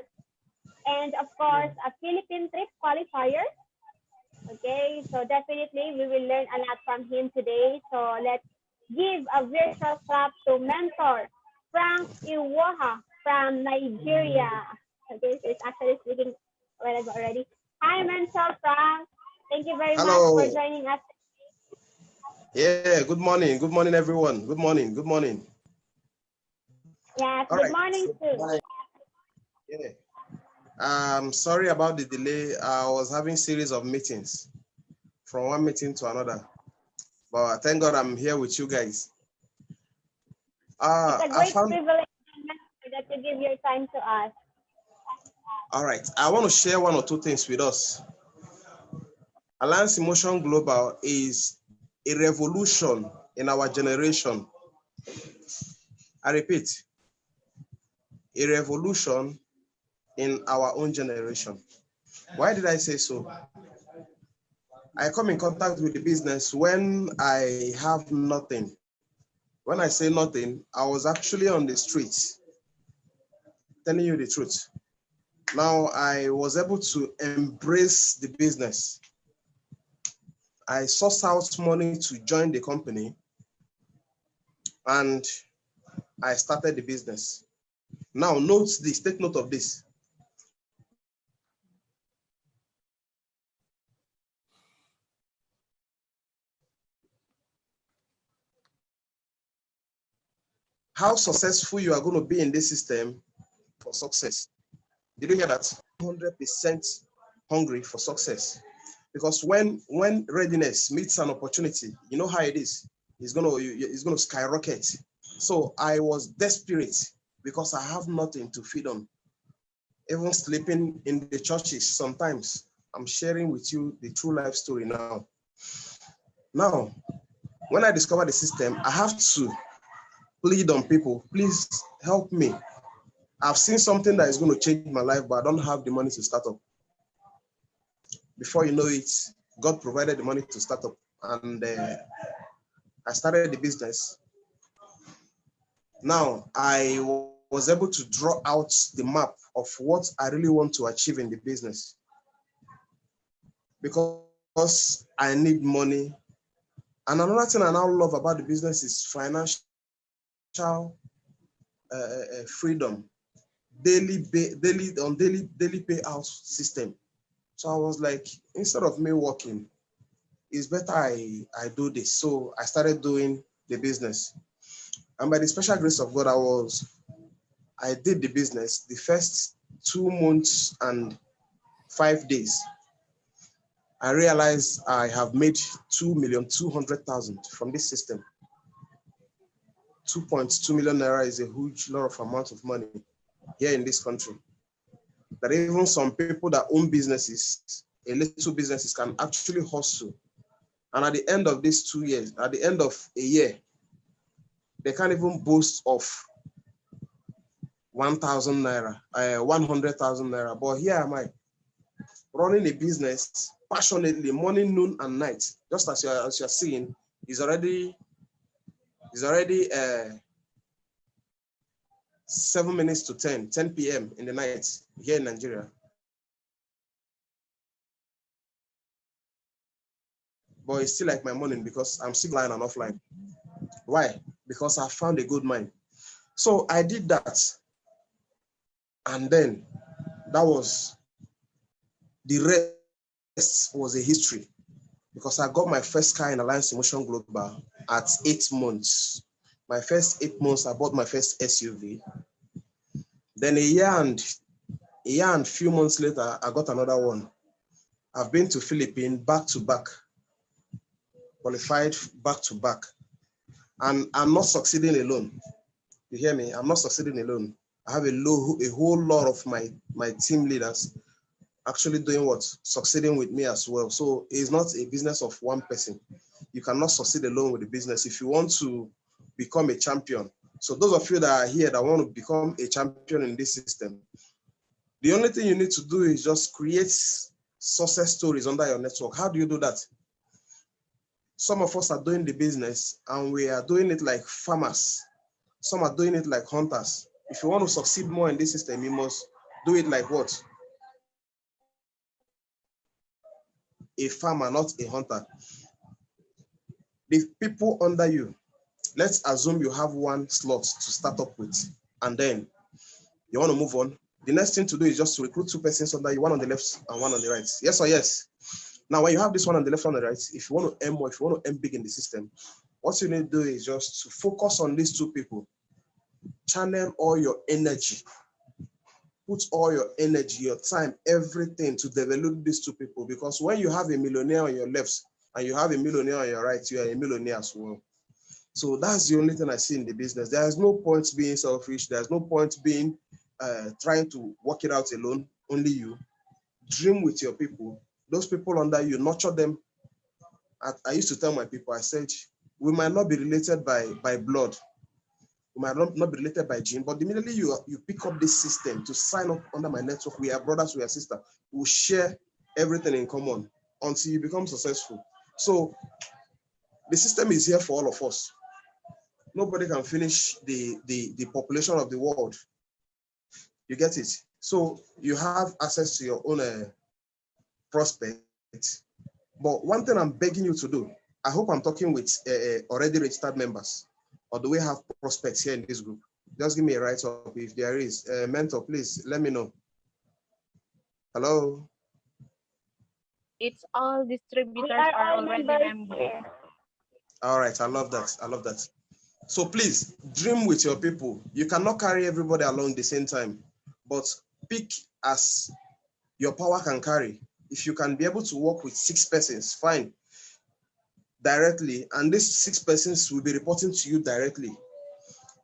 and of course, a Philippine trip qualifier. Okay, so definitely we will learn a lot from him today. So let's give a virtual clap to Mentor Frank Iwaha from Nigeria. Okay, so he's actually speaking already. Hi, Mentor Frank. Thank you very much for joining us. Yeah, good morning. Good morning, everyone. Good morning. Good morning. Yes, good morning too. Yeah. Sorry about the delay. I was having series of meetings from one meeting to another. But thank God I'm here with you guys. It's a great privilege that you give your time to us. All right. I want to share one or two things with us. Alliance Emotion Global is a revolution in our generation. I repeat, a revolution in our own generation. Why did I say so? I come in contact with the business when I have nothing. When I say nothing, I was actually on the streets, telling you the truth. Now I was able to embrace the business. I sourced out money to join the company and I started the business. Now note this, take note of this. how successful you are going to be in this system for success. Did you hear that? 100% hungry for success. Because when readiness meets an opportunity, you know how it is. It's gonna skyrocket. So I was desperate because I have nothing to feed on. Even sleeping in the churches sometimes. I'm sharing with you the true life story now. Now, when I discover the system, I have to plead on people, please help me. I've seen something that is going to change my life, but I don't have the money to start up. Before you know it, God provided the money to start up, and I started the business. Now, I was able to draw out the map of what I really want to achieve in the business. Because I need money. And another thing I now love about the business is financial freedom, daily payout system. So I was like, instead of me working, it's better I do this. So I started doing the business. And by the special grace of God, I did the business the first 2 months and 5 days. I realized I have made 2,200,000 from this system. 2.2 million naira is a huge lot of amount of money here in this country. That even some people that own businesses, a little businesses, can actually hustle. And at the end of these 2 years, at the end of a year, they can't even boast of 1,000 naira, 100,000 naira. But here am I, running a business passionately, morning, noon, and night. Just as you're seeing, is already 7 minutes to 10 p.m. in the night here in Nigeria. But it's still like my morning because I'm still online and offline. Why? Because I found a good mind. So I did that. And then that was, the rest was a history. Because I got my first car in Alliance Emotion Global at 8 months. My first 8 months, I bought my first SUV. Then a year and few months later, I got another one. I've been to Philippines back to back, qualified back to back. And I'm not succeeding alone. You hear me? I'm not succeeding alone. I have a whole lot of my team leaders actually doing what? Succeeding with me as well. So it's not a business of one person. You cannot succeed alone with the business if you want to become a champion. So those of you that are here that want to become a champion in this system, the only thing you need to do is just create success stories under your network. How do you do that? Some of us are doing the business and we are doing it like farmers. Some are doing it like hunters. If you want to succeed more in this system, you must do it like what? A farmer, not a hunter. The people under you, let's assume you have one slot to start up with, and then you want to move on. The next thing to do is just to recruit 2 persons under you, one on the left and one on the right. Yes or yes? Now, when you have this one on the left and on the right, if you want to earn more, if you want to earn big in the system, what you need to do is just to focus on these 2 people. Channel all your energy. Put all your energy, your time, everything to develop these 2 people. Because when you have a millionaire on your left and you have a millionaire on your right, you are a millionaire as well. So that's the only thing I see in the business. There is no point being selfish. There's no point being trying to work it out alone, only you. Dream with your people. Those people under you, nurture them. I used to tell my people, I said, we might not be related by blood. We might not be related by gene, but immediately you pick up this system to sign up under my network. We are brothers, we are sisters. We'll share everything in common until you become successful. So the system is here for all of us. Nobody can finish the population of the world. You get it? So you have access to your own prospect. But one thing I'm begging you to do, I hope I'm talking with already registered members, or do we have prospects here in this group? Just give me a write up if there is. Mentor, please let me know. Hello? It's all distributors are already members. All right, I love that. I love that. So please dream with your people. You cannot carry everybody along the same time, but pick as your power can carry. If you can be able to work with 6 persons, fine, directly, and these 6 persons will be reporting to you directly.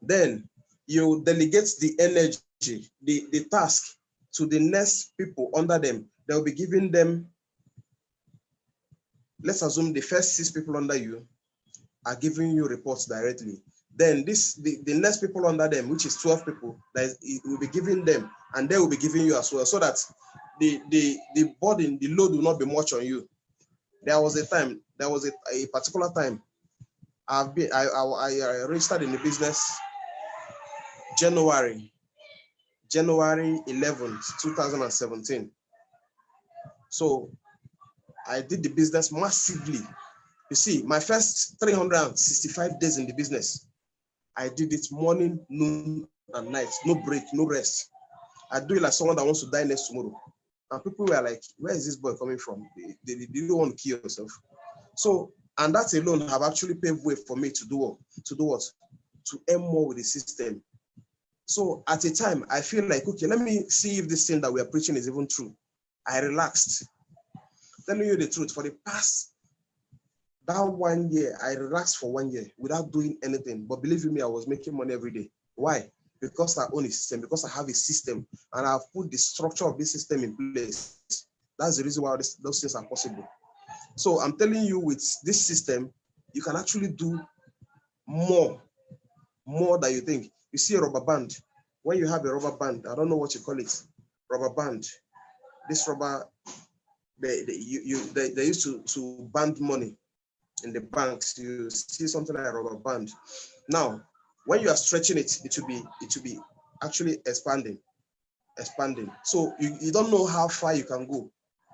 Then you delegate the energy, the task to the next people under them. They'll be giving them, let's assume the first 6 people under you are giving you reports directly. Then the next people under them, which is 12 people, it will be giving them, and they will be giving you as well, so that the burden, the load will not be much on you. There was a particular time I registered in the business January 11th, 2017. So I did the business massively. You see, my first 365 days in the business, I did it morning, noon, and night, no break, no rest. I do it like someone that wants to die next tomorrow. And people were like, where is this boy coming from? They don't want to kill yourself. So, and that alone have actually paved way for me to do what? To earn more with the system. So at a time, I feel like, okay, let me see if this thing that we are preaching is even true. I relaxed. Telling you the truth, for the past that 1 year, I relaxed for 1 year without doing anything. But believe me, I was making money every day. Why? Because I own a system, because I have a system, and I've put the structure of this system in place. That's the reason why those things are possible. So I'm telling you, with this system, you can actually do more than you think. You see a rubber band. When you have a rubber band, I don't know what you call it, rubber band. This rubber, they used to band money in the banks. You see something like a rubber band. Now, when you are stretching it, it will be actually expanding. So you don't know how far you can go,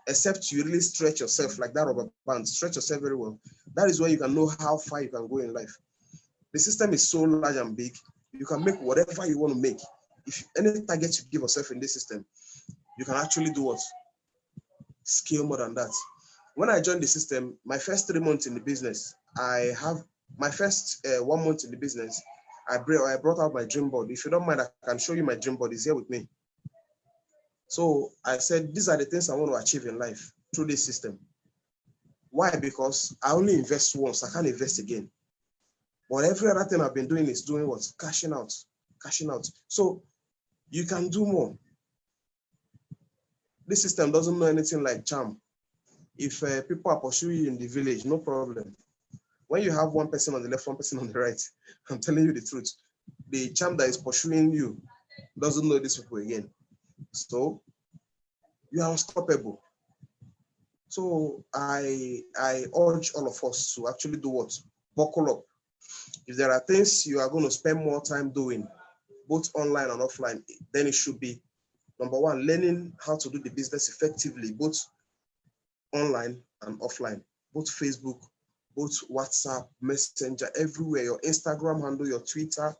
except you really stretch yourself like that rubber band. Stretch yourself very well. That is where you can know how far you can go in life. The system is so large and big, you can make whatever you want to make. If any target you give yourself in this system, you can actually do what? Scale more than that. When I joined the system, my first 3 months in the business, I have my first 1 month in the business, I brought out my dream board. If you don't mind, I can show you my dream board. It's here with me. So I said, these are the things I want to achieve in life through this system. Why? Because I only invest once, I can't invest again. But every other thing I've been doing is doing what? Cashing out. So you can do more. This system doesn't know anything like charm. If people are pursuing you in the village, no problem. When you have one person on the left, one person on the right, I'm telling you the truth, the charm that is pursuing you doesn't know these people again. So you are unstoppable. So I urge all of us to actually do what? Buckle up. If there are things you are going to spend more time doing, both online and offline, then it should be, number one, learning how to do the business effectively, both online and offline, both Facebook, both WhatsApp, Messenger, everywhere, your Instagram handle, your Twitter,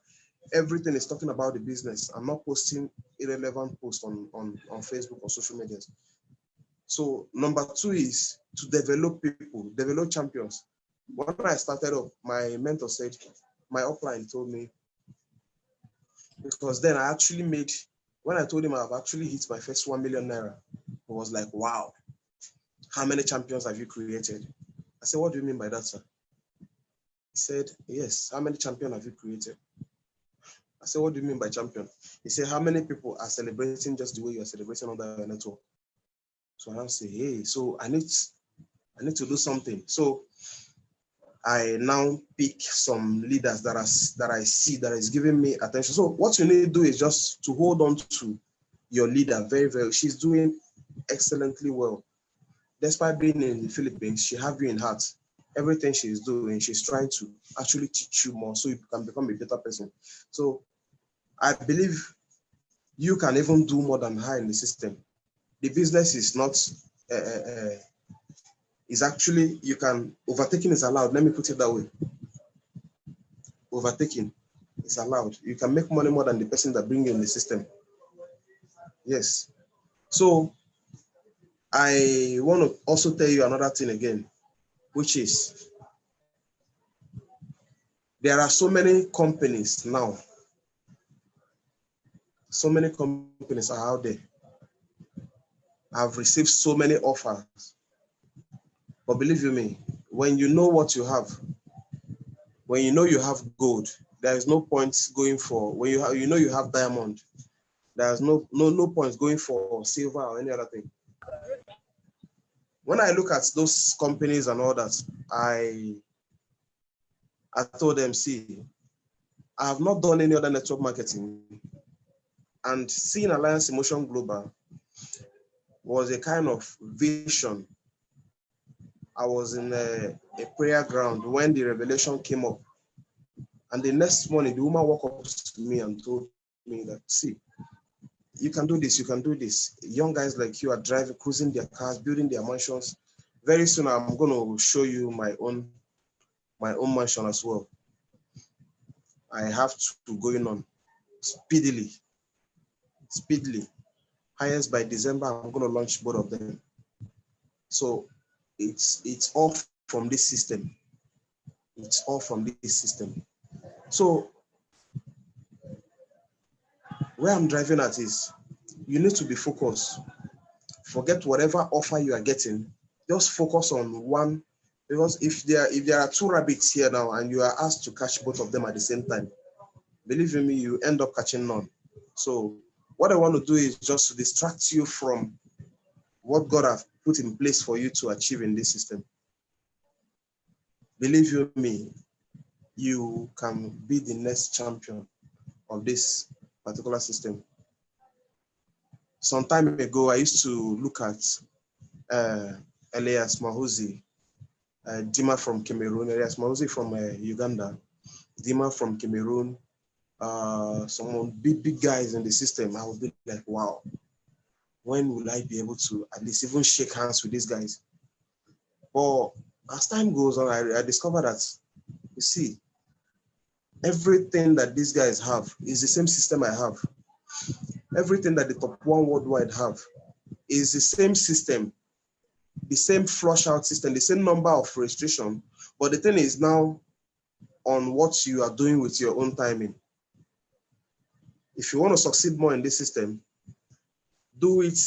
everything is talking about the business. I'm not posting irrelevant posts on Facebook or social media. So number 2 is to develop people, develop champions. When I started up, my mentor said, my upline told me, because then I actually made, when I told him I've actually hit my first 1 million naira, he was like, wow, how many champions have you created? I said, what do you mean by that, sir? He said, yes, how many champions have you created? I said, what do you mean by champion? He said, how many people are celebrating just the way you are celebrating on the network? So I say, hey, so I need to do something. So I now pick some leaders that I see that is giving me attention. So what you need to do is just to hold on to your leader very, very. She's doing excellently well. Despite being in the Philippines, she has you in heart. Everything she's doing, she's trying to actually teach you more so you can become a better person. So I believe you can even do more than her in the system. The business is not, is actually, you can, overtaking is allowed. Let me put it that way. Overtaking is allowed. You can make money more than the person that brings you in the system. Yes. So I want to also tell you another thing again, which is There are so many companies now. So many companies are out there. I've received so many offers. But believe you me, when you know what you have, when you know you have gold, there is no point going for, when you know you have diamond, there's no point going for silver or any other thing. When I look at those companies and all that, I told them, see, I have not done any other network marketing, and seeing Alliance Emotion Global was a kind of vision. I was in a prayer ground when the revelation came up, and the next morning the woman walked up to me and told me that, see, you can do this, you can do this. Young guys like you are driving, cruising their cars, building their mansions. Very soon I'm going to show you my own mansion as well. I have to going on speedily. Highest by December, I'm going to launch both of them. So it's all from this system. It's all from this system. So where I'm driving at is, you need to be focused. Forget whatever offer you are getting. Just focus on one, because if there are two rabbits here now and you are asked to catch both of them at the same time, believe me, you end up catching none. So what I want to do is just to distract you from what God has put in place for you to achieve in this system. Believe you me, you can be the next champion of this particular system. Some time ago, I used to look at Elias Mahuzi, Dima from Cameroon, Elias Mahuzi from Uganda, Dima from Cameroon, some big guys in the system. I would be like, wow, when will I be able to at least even shake hands with these guys? But as time goes on, I discovered that, you see, everything that these guys have is the same system I have. Everything that the top one worldwide have is the same system, the same flush out system, the same number of registration. But the thing is now on what you are doing with your own timing. If you want to succeed more in this system, do it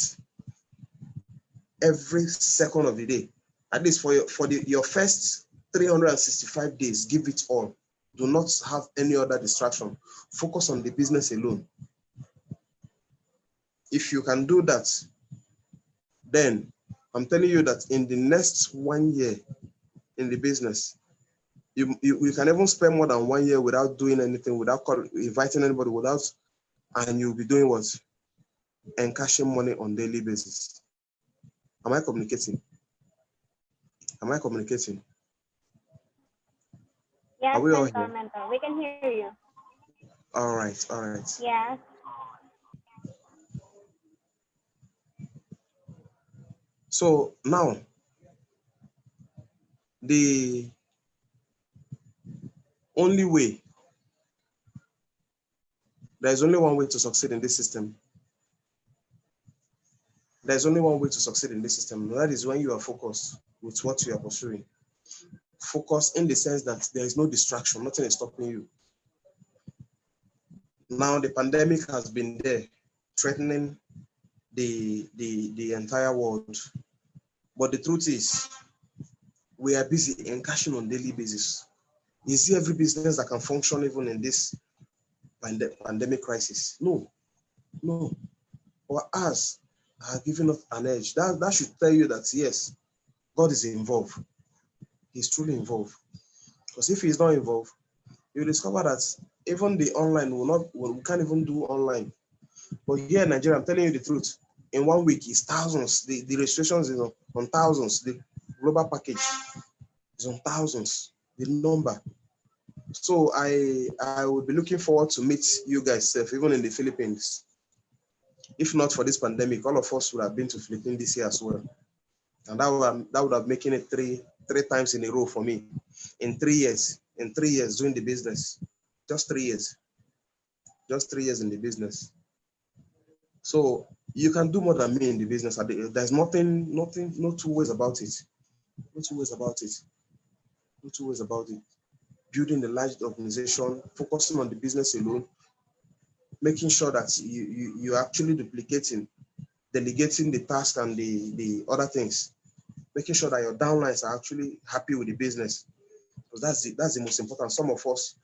every second of the day. At least for your first 365 days, give it all. Do not have any other distraction. Focus on the business alone. If you can do that, then I'm telling you that in the next 1 year in the business, you can even spend more than 1 year without doing anything, without inviting anybody, and you'll be doing what? And cashing money on daily basis. Am I communicating? Am I communicating? Yes, Are we all here? mentor. We can hear you. All right, all right. Yes. So now, the only way, there's only one way to succeed in this system. There's only one way to succeed in this system. That is when you are focused with what you are pursuing. Focus in the sense that there is no distraction, nothing is stopping you. Now the pandemic has been there, threatening the entire world. But the truth is, we are busy in cashing on daily basis. You see every business that can function even in this pandemic crisis. No. Or us are giving us an edge. That should tell you that yes, God is involved. He's truly involved. Because if he's not involved, you'll discover that even the online we can't even do online. But here in Nigeria, I'm telling you the truth, in 1 week it's thousands. The registrations is on thousands. The global package is on thousands, the number. So I will be looking forward to meet you guys, even in the Philippines. If not for this pandemic, all of us would have been to Philippines this year as well. And that would have making it three times in a row for me. In 3 years, doing the business. Just 3 years. Just 3 years in the business. So you can do more than me in the business. There's no two ways about it. No two ways about it. No two ways about it. building a large organization, focusing on the business alone, making sure that you are actually duplicating, delegating the task and the other things, making sure that your downlines are actually happy with the business. Because that's the most important. Some of us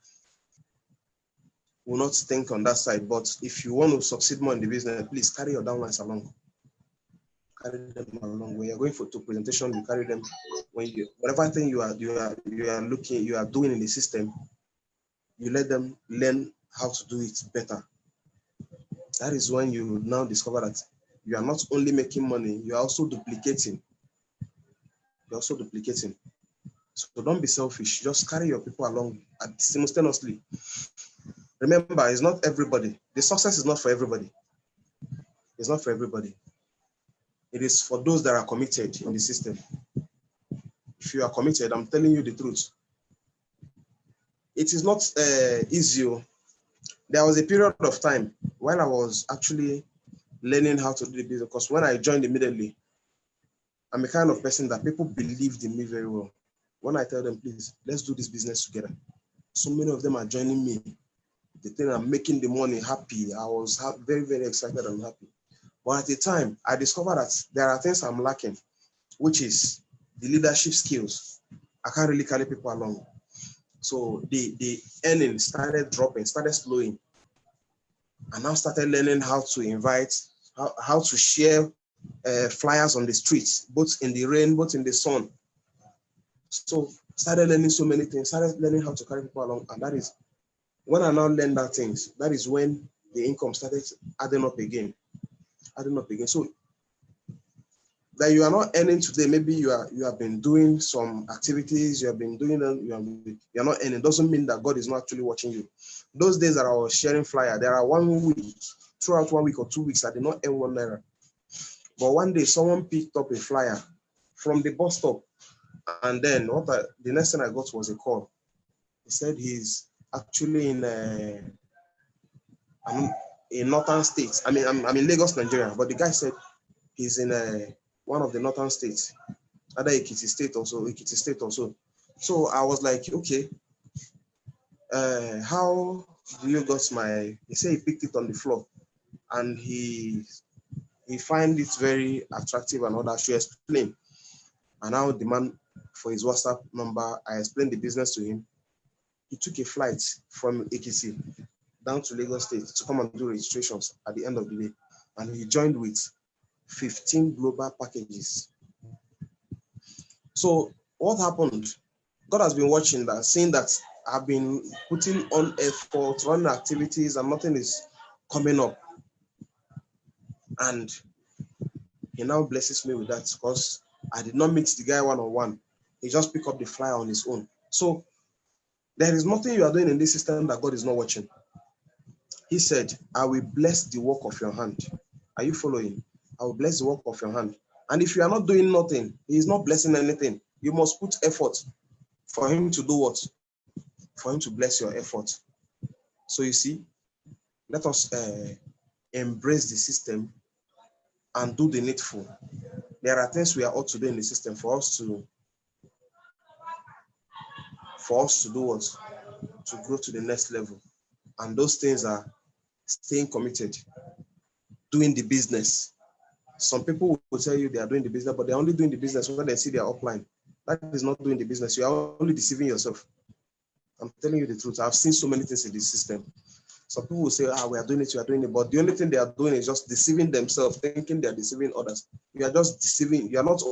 will not think on that side, but if you want to succeed more in the business, please carry your downlines along. Carry them along. When you're going to presentation, you carry them. When you whatever thing you are doing in the system, you let them learn how to do it better. That is when you now discover that you are not only making money, you are also duplicating. You're also duplicating. So don't be selfish. Just carry your people along simultaneously. Remember, it's not everybody. The success is not for everybody. It's not for everybody. It is for those that are committed in the system. If you are committed, I'm telling you the truth. It is not easy. There was a period of time while I was actually learning how to do the business, because when I joined immediately, I'm a kind of person that people believed in me very well. When I tell them, please, let's do this business together, so many of them are joining me. The thing I'm making the money happy. I was very, very excited and happy. But at the time, I discovered that there are things I'm lacking, which is the leadership skills. I can't really carry people along. So the earnings started dropping, started slowing. I now started learning how to invite, how to share flyers on the streets, both in the rain, both in the sun. So started learning so many things, started learning how to carry people along. And that is, when I now learned that things, that is when the income started adding up again. So that you are not earning today, maybe you have been doing some activities, you have been doing them, you are not earning, doesn't mean that God is not actually watching you. Those days that I was sharing flyer, there are 1 week, throughout 1 week or 2 weeks, I did not earn 1 naira. But one day someone picked up a flyer from the bus stop, and then the next thing I got was a call. He said he's actually in northern states. I mean, I'm in Lagos, Nigeria, but the guy said he's in one of the northern states, either Ekiti State also. So I was like, okay, how do you got my? He said he picked it on the floor, and he find it very attractive and all that. She explained, and now demand for his WhatsApp number. I explained the business to him. He took a flight from Ekiti down to Lagos State to come and do registrations at the end of the day. And he joined with 15 global packages. So what happened? God has been watching that, seeing that I've been putting on effort, running activities, and nothing is coming up. And he now blesses me with that, because I did not meet the guy one-on-one. He just picked up the flyer on his own. So there is nothing you are doing in this system that God is not watching. He said, I will bless the work of your hand. Are you following? I will bless the work of your hand. And if you are not doing nothing, he is not blessing anything. You must put effort for him to do what? For him to bless your effort. So you see, let us embrace the system and do the needful. There are things we are ought to do in the system for us to do what? To grow to the next level. And those things are staying committed, doing the business. Some people will tell you they are doing the business, but they're only doing the business when they see their upline. That is not doing the business. You are only deceiving yourself. I'm telling you the truth. I've seen so many things in this system. Some people will say, we are doing it, but the only thing they are doing is just deceiving themselves, thinking they are deceiving others. You are just deceiving. You are not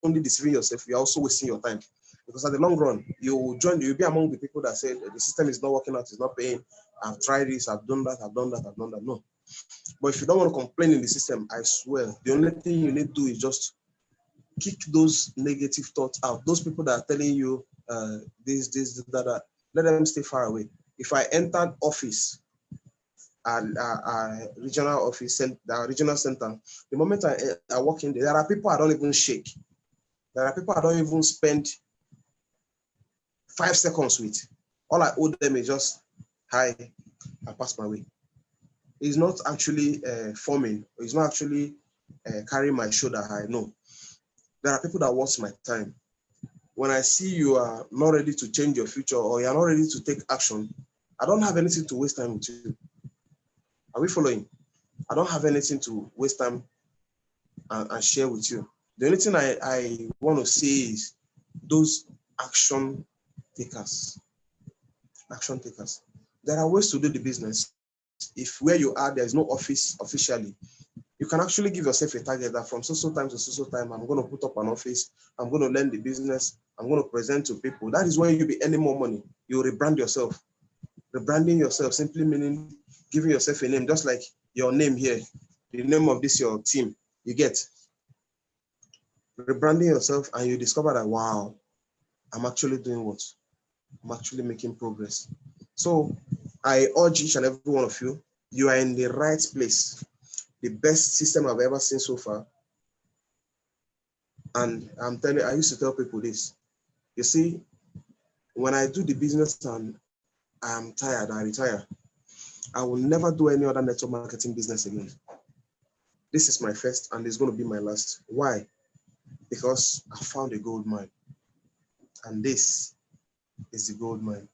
only deceiving yourself, you are also wasting your time. Because at the long run, you'll be among the people that say the system is not working out, it's not paying. I've tried this, I've done that. No. But if you don't want to complain in the system, I swear, the only thing you need to do is just kick those negative thoughts out. Those people that are telling you this, that, let them stay far away. If I entered office, regional office, regional center, the moment I walk in there are people I don't even shake. There are people I don't even spend 5 seconds with. All I owe them is just, hi, I passed my way. It's not actually forming. It's not actually carrying my shoulder high. No. There are people that waste my time. when I see you are not ready to change your future or you're not ready to take action, I don't have anything to waste time with you. Are we following? I don't have anything to waste time and share with you. The only thing I want to say is those action takers. Action takers. There are ways to do the business. If where you are, there is no office officially, you can actually give yourself a target that from so time to so time, I'm going to put up an office, I'm going to learn the business, I'm going to present to people. That is when you'll be earning more money. You rebrand yourself. Rebranding yourself simply meaning giving yourself a name, just like your name here, the name of this, your team, you get. Rebranding yourself and you discover that, wow, I'm actually doing what? I'm actually making progress. So I urge each and every one of you, you are in the right place. The best system I've ever seen so far. And I'm telling you, I used to tell people this. You see, when I do the business and I'm tired, I retire, I will never do any other network marketing business again. This is my first and it's going to be my last. Why? Because I found a gold mine. And this is the gold mine.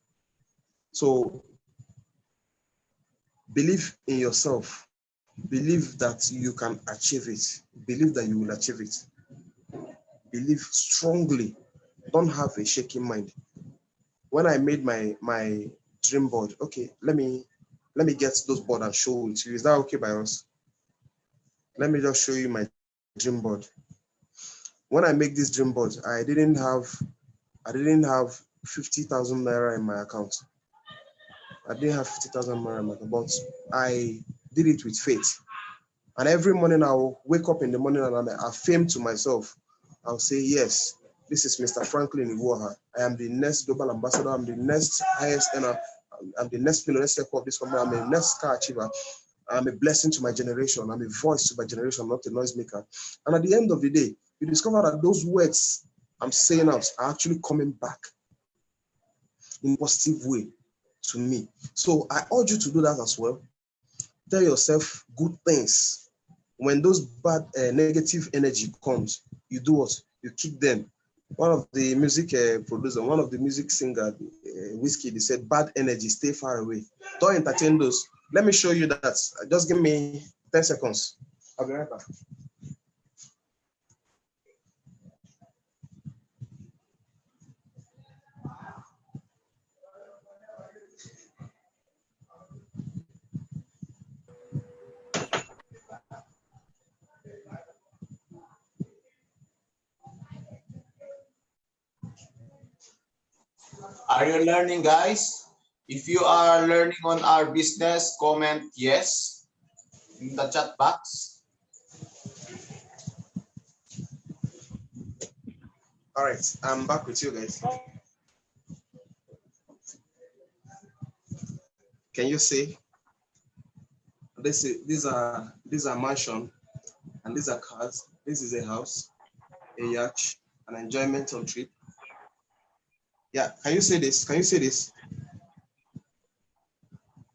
So believe in yourself. Believe that you can achieve it. Believe that you will achieve it. Believe strongly. Don't have a shaky mind. When I made my dream board, okay, let me get those board and show it to you. Is that okay by us? Let me just show you my dream board. When I make this dream board, I didn't have 50,000 naira in my account. I didn't have 50,000 naira in my account, but I did it with faith. And every morning I'll wake up in the morning and I affirm to myself. I'll say, yes, this is Mr. Franklin Iwoha. I am the next global ambassador. I'm the next highest earner. I'm the next millionaire of this company. I'm the next car achiever. I'm a blessing to my generation. I'm a voice to my generation, not a noisemaker. And at the end of the day, you discover that those words I'm saying out are actually coming back in a positive way to me. So I urge you to do that as well. Tell yourself good things. When those bad negative energy comes, you do what? You kick them. One of the music producer, one of the music singer, Whiskey, they said, bad energy, stay far away. Don't entertain those. Let me show you that. Just give me 10 seconds. I'll be right back. Are you learning, guys? If you are learning on our business, comment yes in the chat box. All right, I'm back with you guys. Can you see? These are mansion, and these are cars. This is a house, a yacht, an enjoyment on trip. Yeah, can you see this? Can you see this?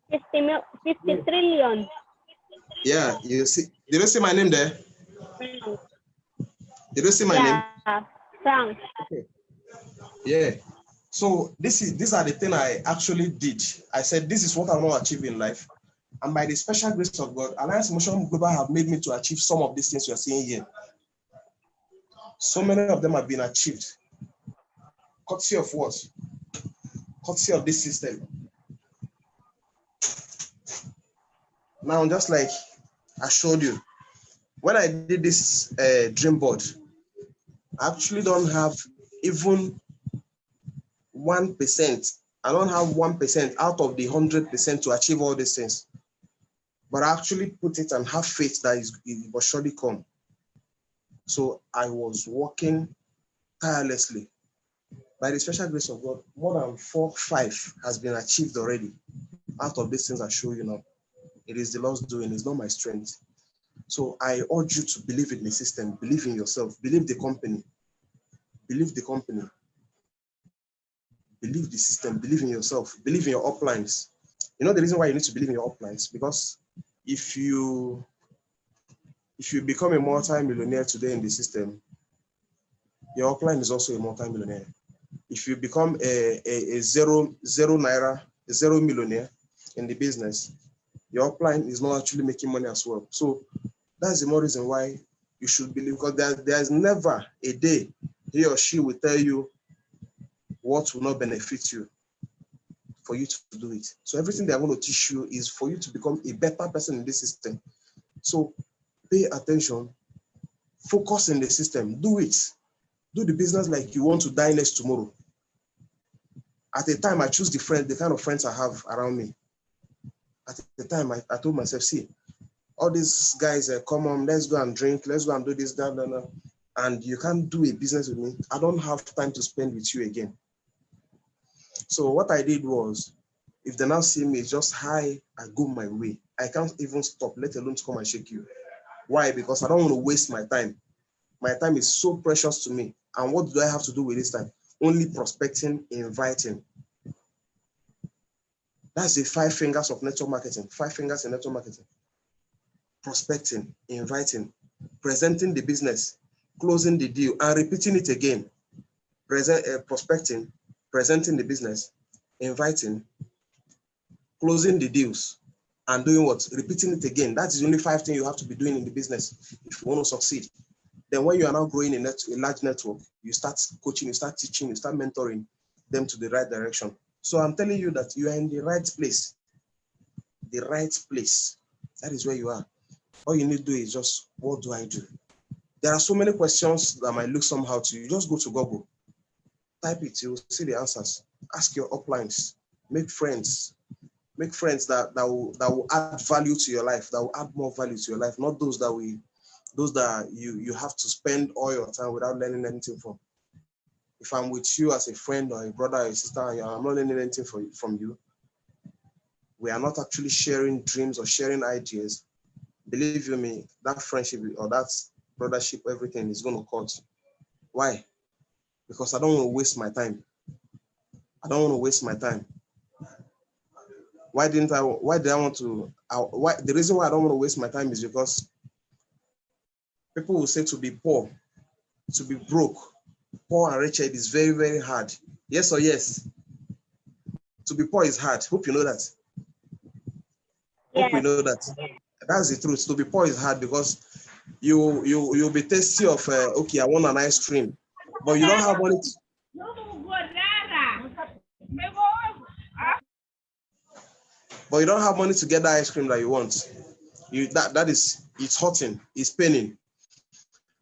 50 trillion. Yeah, you see. Did you see my name there? Did you see my name? Yeah, Frank. Okay. Yeah. So these are the things I actually did. I said, this is what I want to achieve in life. And by the special grace of God, Alliance Motion Global have made me to achieve some of these things you're seeing here. So many of them have been achieved. Courtesy of what? Courtesy of this system. Now, just like I showed you, when I did this dream board, I actually don't have even 1%. I don't have 1% out of the 100% to achieve all these things. But I actually put it and have faith that it will surely come. So I was working tirelessly. By the special grace of God, more than 4, 5 has been achieved already. Out of these things I show you now, it is the Lord's doing, it's not my strength. So I urge you to believe in the system, believe in yourself, believe the company, believe the company, believe the system, believe in yourself, believe in your uplines. You know the reason why you need to believe in your uplines? Because if you become a multi-millionaire today in the system, your upline is also a multi-millionaire. if you become a zero naira, a zero millionaire in the business, your upline is not actually making money as well. So that's the more reason why you should believe, because there's never a day he or she will tell you what will not benefit you for you to do it. So everything they want to teach you is for you to become a better person in this system. So pay attention, focus in the system, do it. Do the business like you want to die next tomorrow. At the time, I choose the kind of friends I have around me. At the time, I told myself, see, all these guys come on, let's go and drink, let's go and do this, that, and you can't do a business with me. I don't have time to spend with you again. So what I did was, if they now see me, just hi, I go my way. I can't even stop, let alone to come and shake you. Why? Because I don't want to waste my time. My time is so precious to me. And what do I have to do with this time? Only prospecting, inviting. That's the 5 fingers of network marketing. 5 fingers in network marketing. Prospecting, inviting, presenting the business, closing the deal, and repeating it again. Prospecting, presenting the business, inviting, closing the deals, and doing what? Repeating it again. That's the only 5 things you have to be doing in the business if you want to succeed. Then when you are now growing a large network, you start coaching, you start teaching, you start mentoring them to the right direction. So I'm telling you that you are in the right place. The right place. That is where you are. All you need to do is just, what do I do? There are so many questions that might look somehow to you. Just go to Google, type it, you will see the answers. Ask your uplines, make friends that will add value to your life, that will add more value to your life, not those that you have to spend all your time without learning anything from. If I'm with you as a friend or a brother or a sister, and I'm not learning anything from you, we are not actually sharing dreams or sharing ideas. Believe you me, that friendship or that brothership, everything is going to cut. Why? Because I don't want to waste my time. I don't want to waste my time. Why did I want to? The reason why I don't want to waste my time is because people will say to be poor, to be broke, poor and wretched is very, very hard. Yes or yes? To be poor is hard. Hope you know that. Hope you know that. That's the truth. To be poor is hard because you'll be thirsty of okay, I want an ice cream, but you don't have money. But you don't have money to get that ice cream that you want. It's hurting, it's paining.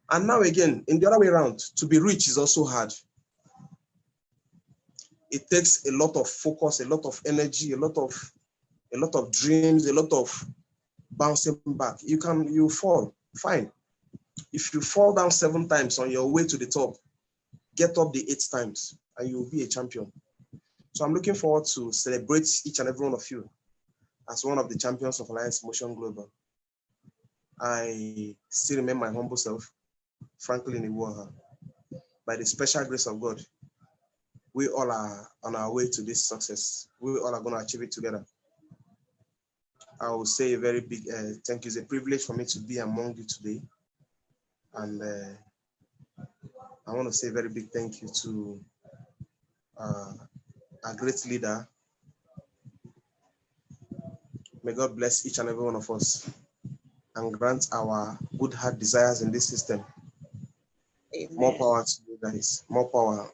And now again, in the other way around, to be rich is also hard. It takes a lot of focus, a lot of energy, a lot of dreams, a lot of bouncing back. You fall, fine. If you fall down 7 times on your way to the top, get up the 8 times and you will be a champion. So I'm looking forward to celebrate each and every one of you as one of the champions of Alliance Motion Global. I still remain my humble self, Franklin Iwaha. By the special grace of God, we all are on our way to this success. We all are going to achieve it together. I will say a very big thank you. It's a privilege for me to be among you today. And I want to say a very big thank you to our great leader. May God bless each and every one of us and grant our good heart desires in this system. Amen. More power to you guys. More power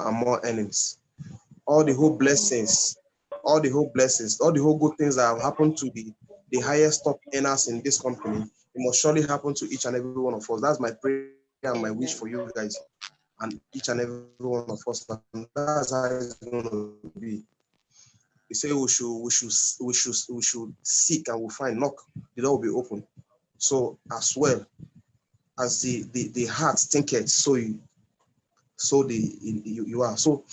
and more earnings. All the whole blessings, all the whole good things that have happened to the highest top earners in this company, it must surely happen to each and every one of us. That's my prayer and my wish for you guys and each and every one of us. And that's how it's going to be. We say we should seek and we'll find, knock, the door will be open. So as well as the heart thinketh, so you are. So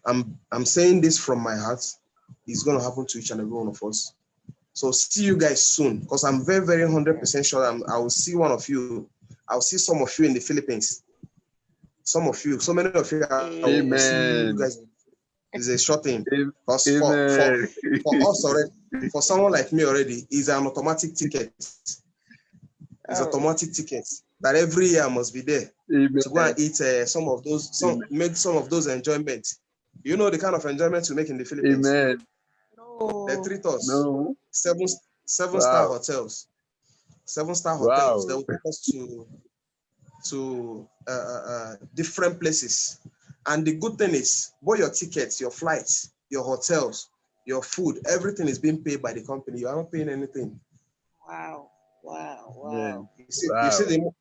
I'm saying this from my heart. It's going to happen to each and every one of us. So see you guys soon, because I'm very, very 100% sure I will see one of you. I'll see some of you in the Philippines. Some of you, so many of you, I will see you guys. It's a short thing. Because for us already, for someone like me already, it's an automatic ticket. It's an automatic ticket. that every year I must be there Amen. to go and eat make some of those enjoyments. You know the kind of enjoyment you make in the Philippines. Amen. They treat us No. seven-star hotels. 7-star hotels. Wow. They will take us to different places. And the good thing is, both your tickets, your flights, your hotels, your food, everything is being paid by the company. You are not paying anything. Wow. Wow. Yeah. Wow. You see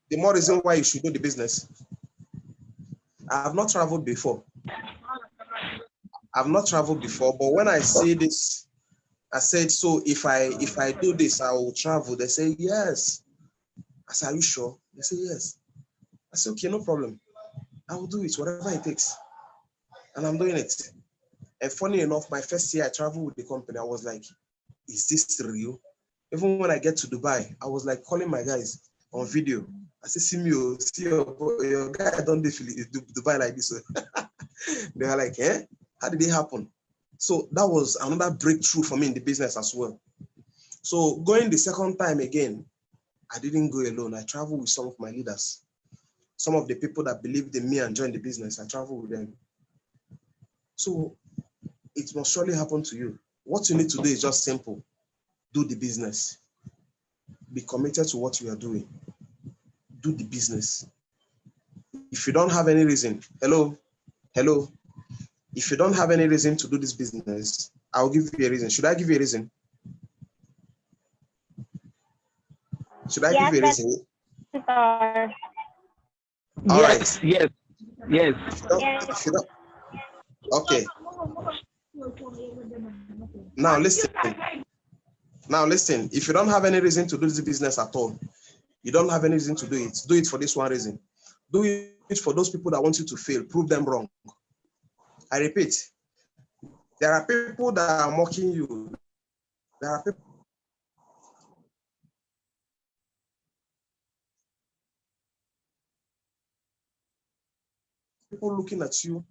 the more reason why you should do the business. I have not traveled before. But when I see this, I said, so if I do this, I will travel. They say, yes. I said, are you sure? They say, yes. I said, okay, no problem. I will do it, whatever it takes. And I'm doing it. And funny enough, my first year I traveled with the company, I was like, is this real? Even when I get to Dubai, I was like calling my guys on video. I said, see your guy don't Dubai like this. They were like, eh? How did it happen? So that was another breakthrough for me in the business as well. So going the second time again, I didn't go alone. I traveled with some of my leaders. Some of the people that believed in me and joined the business, I traveled with them. So it must surely happen to you. What you need to do is just simple. Do the business. Be committed to what you are doing. Do the business. If you don't have any reason, hello. If you don't have any reason to do this business, I'll give you a reason. Should I give you a reason? Should I give you a reason? All right. Yes. If you don't, okay. Now listen. If you don't have any reason to do this business at all, you don't have any reason to do it. Do it for this one reason. Do it for those people that want you to fail. Prove them wrong. I repeat, there are people that are mocking you. There are people looking at you.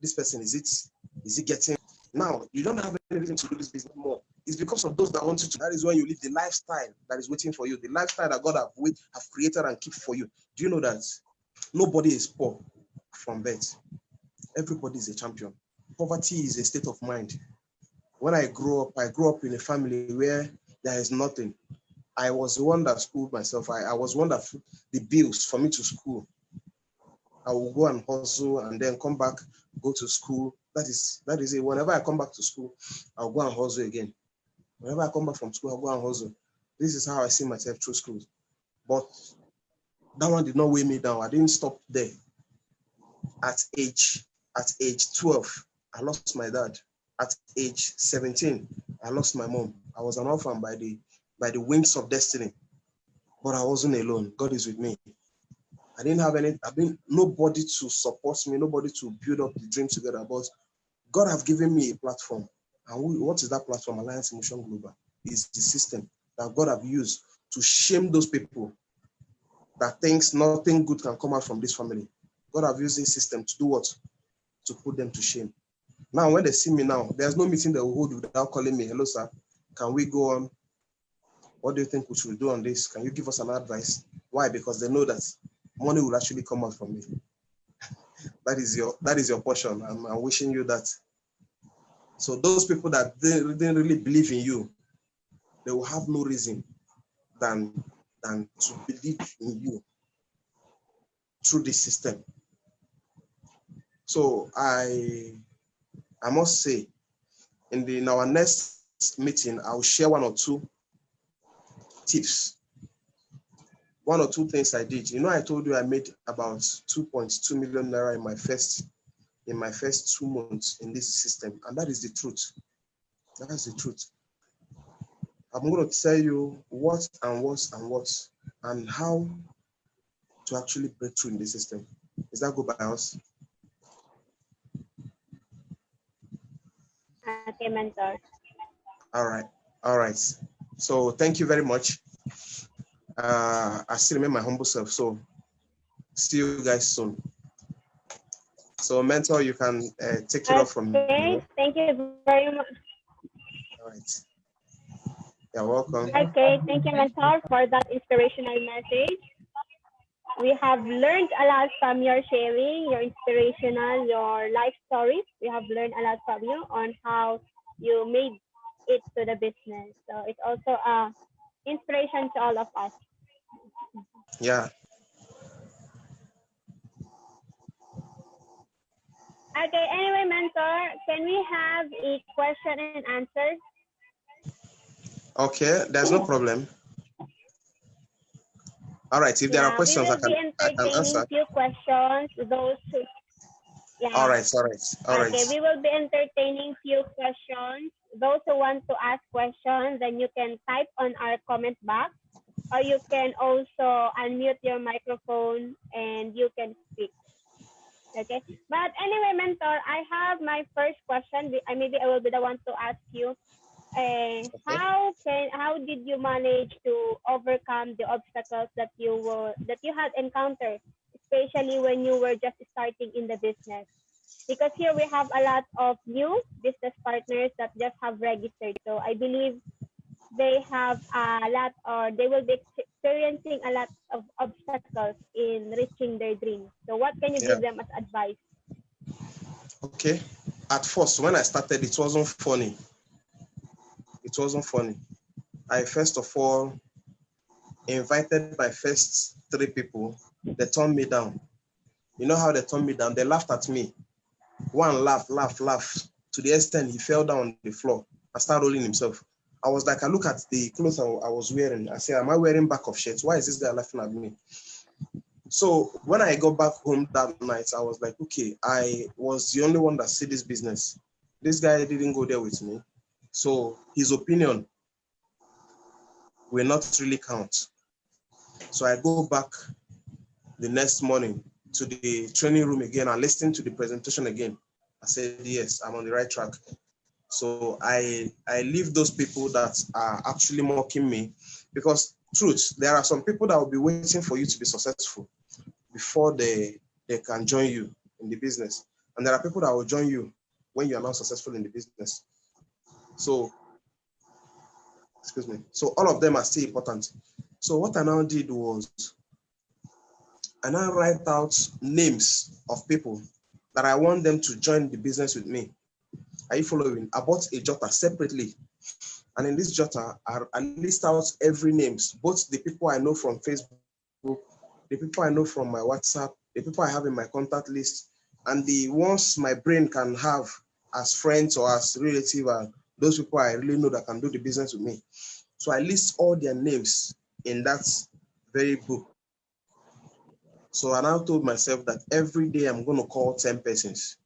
This person, is it getting? Now, you don't have any reason to do this business more. It's because of those that want you to. That is when you live the lifestyle that is waiting for you, the lifestyle that God have created and keep for you. Do you know that nobody is poor from birth? Everybody is a champion. Poverty is a state of mind. When I grew up in a family where there is nothing. I was the one that schooled myself. I was one that put the bills for me to school. I will go and hustle and then come back, go to school. That is it. Whenever I come back to school, I'll go and hustle again. Whenever I come back from school, I'll go and hustle. This is how I see myself through school. But that one did not weigh me down. I didn't stop there. At age 12, I lost my dad. At age 17, I lost my mom. I was an orphan by the wings of destiny. But I wasn't alone. God is with me. I didn't have nobody to support me, nobody to build up the dream together. But God have given me a platform. And what is that platform? Alliance Emotion Global is the system that God have used to shame those people that thinks nothing good can come out from this family. God have used this system to do what? To put them to shame. Now, when they see me now, there's no meeting they will hold without calling me. Hello, sir. Can we go on? What do you think we should do on this? Can you give us an advice? Why? Because they know that money will actually come out from me. That is your portion. I'm wishing you that. So those people that didn't really believe in you, they will have no reason than to believe in you through this system. So I must say, in our next meeting, I'll share one or two tips. One or two things I did. You know, I told you I made about 2.2 million naira in my first 2 months in this system, and that is the truth. That is the truth. I'm going to tell you what and how to actually break through in the system. Is that good by us? Okay, mentor. All right. So thank you very much. I still remain my humble self. So see you guys soon. So mentor, you can take it off from here. Thank you very much. All right. You're welcome. Okay, thank you, Mentor, for that inspirational message. We have learned a lot from your sharing, your inspirational, your life stories. We have learned a lot from you on how you made it to the business. So it's also inspiration to all of us. Yeah. Okay, anyway, Mentor, can we have a question and answer? Okay, there's no problem. All right, if there are Yeah, we questions, will be I can entertaining answer. few questions. Those who, All yeah. right, all right, all right. Okay, we will be entertaining few questions. Those who want to ask questions, then you can type on our comment box, or you can also unmute your microphone and you can speak. Okay, but anyway, Mentor, I have my first question. Maybe I will be the one to ask you. How did you manage to overcome the obstacles that you had encountered, especially when you were just starting in the business? Because here we have a lot of new business partners that just have registered. So I believe they have a lot, or they will be experiencing a lot of obstacles in reaching their dreams. So what can you Yeah. give them as advice? Okay. At first, when I started, it wasn't funny. It wasn't funny. I first of all invited my first 3 people. They turned me down. You know how they turned me down? They laughed at me. One laughed to the extent he fell down on the floor and started rolling himself. I was like, I look at the clothes I was wearing. I say, am I wearing back of shirts? Why is this guy laughing at me? So when I got back home that night, I was like, okay, I was the only one that see this business. This guy didn't go there with me. So his opinion will not really count. So I go back the next morning to the training room again and listen to the presentation again. I said, yes, I'm on the right track. So I leave those people that are actually mocking me, because truth, there are some people that will be waiting for you to be successful before they can join you in the business. And there are people that will join you when you are not successful in the business. So, excuse me. So all of them are still important. So what I now did was, I now write out names of people that I want them to join the business with me. Are you following? I bought a jotter separately. And in this jotter, I list out every names, both the people I know from Facebook, the people I know from my WhatsApp, the people I have in my contact list, and the ones my brain can have as friends or as relative, and those people I really know that can do the business with me. So I list all their names in that very book. So I now told myself that every day I'm going to call 10 persons.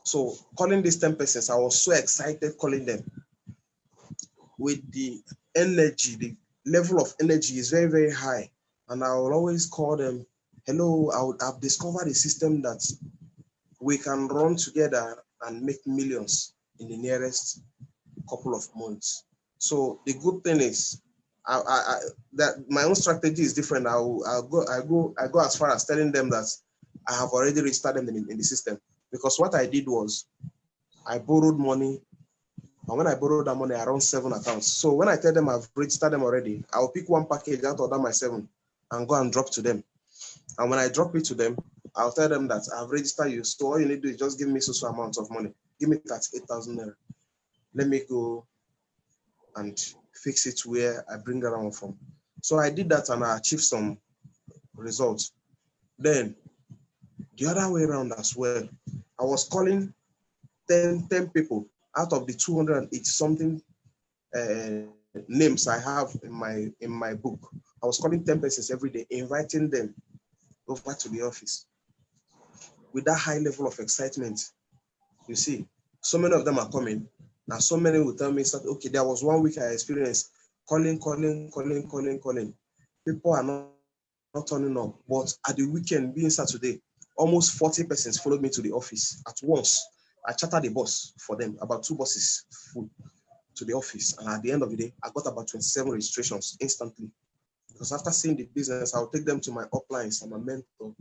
So calling these 10 persons, I was so excited calling them. With the energy, the level of energy is very, very high. And I will always call them, hello, I've discovered a system that we can run together and make millions in the nearest couple of months. So the good thing is, that my own strategy is different. I go as far as telling them that I have already registered them in the system. Because what I did was, I borrowed money, and when I borrowed that money, I run 7 accounts. So when I tell them I've registered them already, I'll pick one package out of that my 7 and go and drop to them. And when I drop it to them, I'll tell them that I've registered you. So all you need to do is just give me so amount of money. Give me 38,000 naira. Let me go and fix it where I bring that one from. So I did that and I achieved some results. Then the other way around as well, I was calling 10 people out of the 280 something names I have in my book. I was calling 10 persons every day, inviting them over to the office with that high level of excitement. You see, so many of them are coming. Now, so many will tell me, okay, there was 1 week I experienced calling. People are not turning up. But at the weekend, being Saturday, almost 40 persons followed me to the office at once. I chartered a bus for them, about 2 buses full to the office. And at the end of the day, I got about 27 registrations instantly. Because after seeing the business, I'll take them to my uplines and my mentor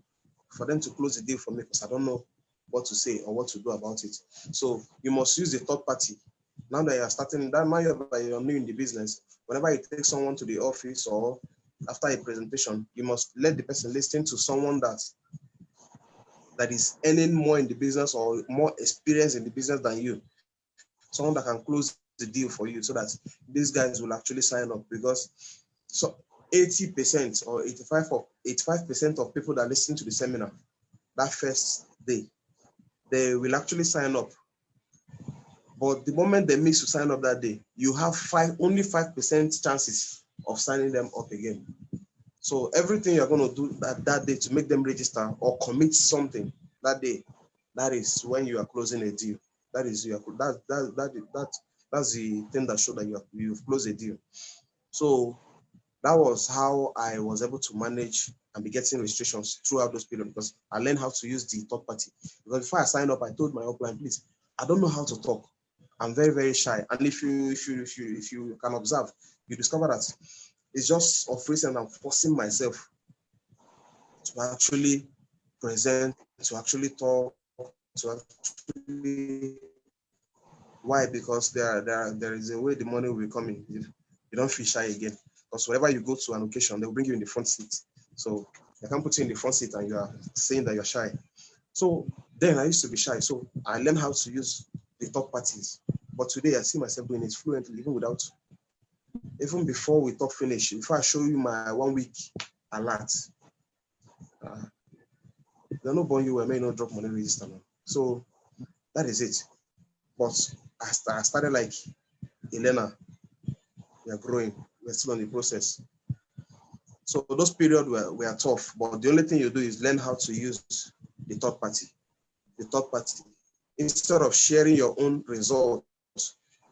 for them to close the deal for me, because I don't know what to say or what to do about it. So you must use a third party Now that you're starting, that now you're new in the business, whenever you take someone to the office or after a presentation, you must let the person listen to someone that is earning more in the business or more experience in the business than you. Someone that can close the deal for you so that these guys will actually sign up, because so 80% or 85% of people that listen to the seminar that first day, they will actually sign up. But the moment they miss to sign up that day, you have only 5% chances of signing them up again. So everything you're going to do that day to make them register or commit something that day, that is when you are closing a deal. That's the thing that shows that you've closed a deal. So that was how I was able to manage and be getting registrations throughout those periods, because I learned how to use the third party. Because before I signed up, I told my upline, please, I don't know how to talk. I'm very, very shy. And if you can observe, you discover that it's just of recent I'm forcing myself to actually present, to actually talk, to actually. Why? Because there is a way the money will be coming. You don't feel shy again. Because wherever you go to an occasion, they'll bring you in the front seat. So they can't put you in the front seat and you are saying that you're shy. So then I used to be shy. So I learned how to use the third parties. But today I see myself doing it fluently, even before we talk finish. If I show you my 1 week alert, they're not born you, I may not drop money register now. So that is it. But I started like Elena. We are growing. We're still on the process. So those periods were tough, but the only thing you do is learn how to use the third party. The third party. Instead of sharing your own results,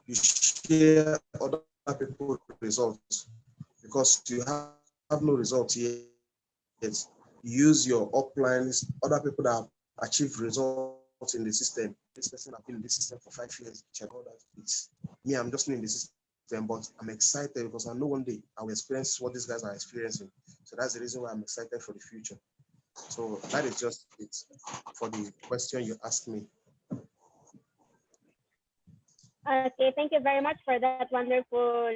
you share other people's results, because you have no results yet. Use your uplines, other people that have achieved results in the system. This person has been in this system for 5 years. Check all that. It's me, I'm just new in the system, but I'm excited because I know one day I will experience what these guys are experiencing. So that's the reason why I'm excited for the future. So that is just it for the question you asked me. Okay, thank you very much for that wonderful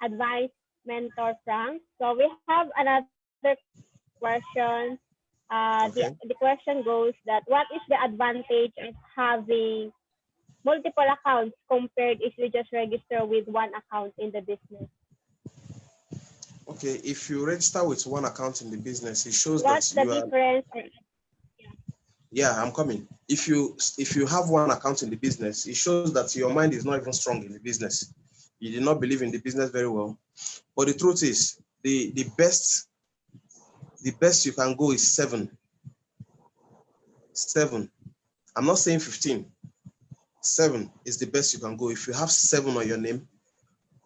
advice, Mentor Frank. So we have another question. Okay. The question goes that what is the advantage of having multiple accounts compared if you just register with one account in the business? Okay, if you register with one account in the business, it shows What's that the you difference? Yeah, I'm coming. If you have one account in the business, it shows that your mind is not even strong in the business. You did not believe in the business very well. But the truth is, the best you can go is 7. 7. I'm not saying 15. 7 is the best you can go. If you have 7 on your name,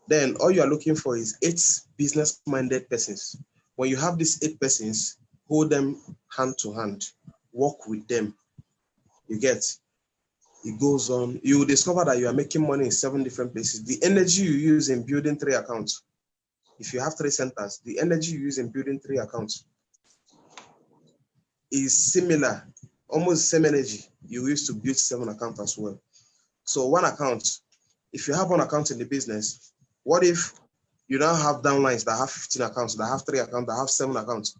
then all you are looking for is 8 business-minded persons. When you have these 8 persons, hold them hand to hand, work with them. You get, it goes on. You will discover that you are making money in 7 different places. The energy you use in building 3 accounts, if you have 3 centers, the energy you use in building 3 accounts is similar, almost the same energy you use to build 7 accounts as well. So one account, if you have one account in the business, what if you now have downlines that have 15 accounts, that have 3 accounts, that have 7 accounts?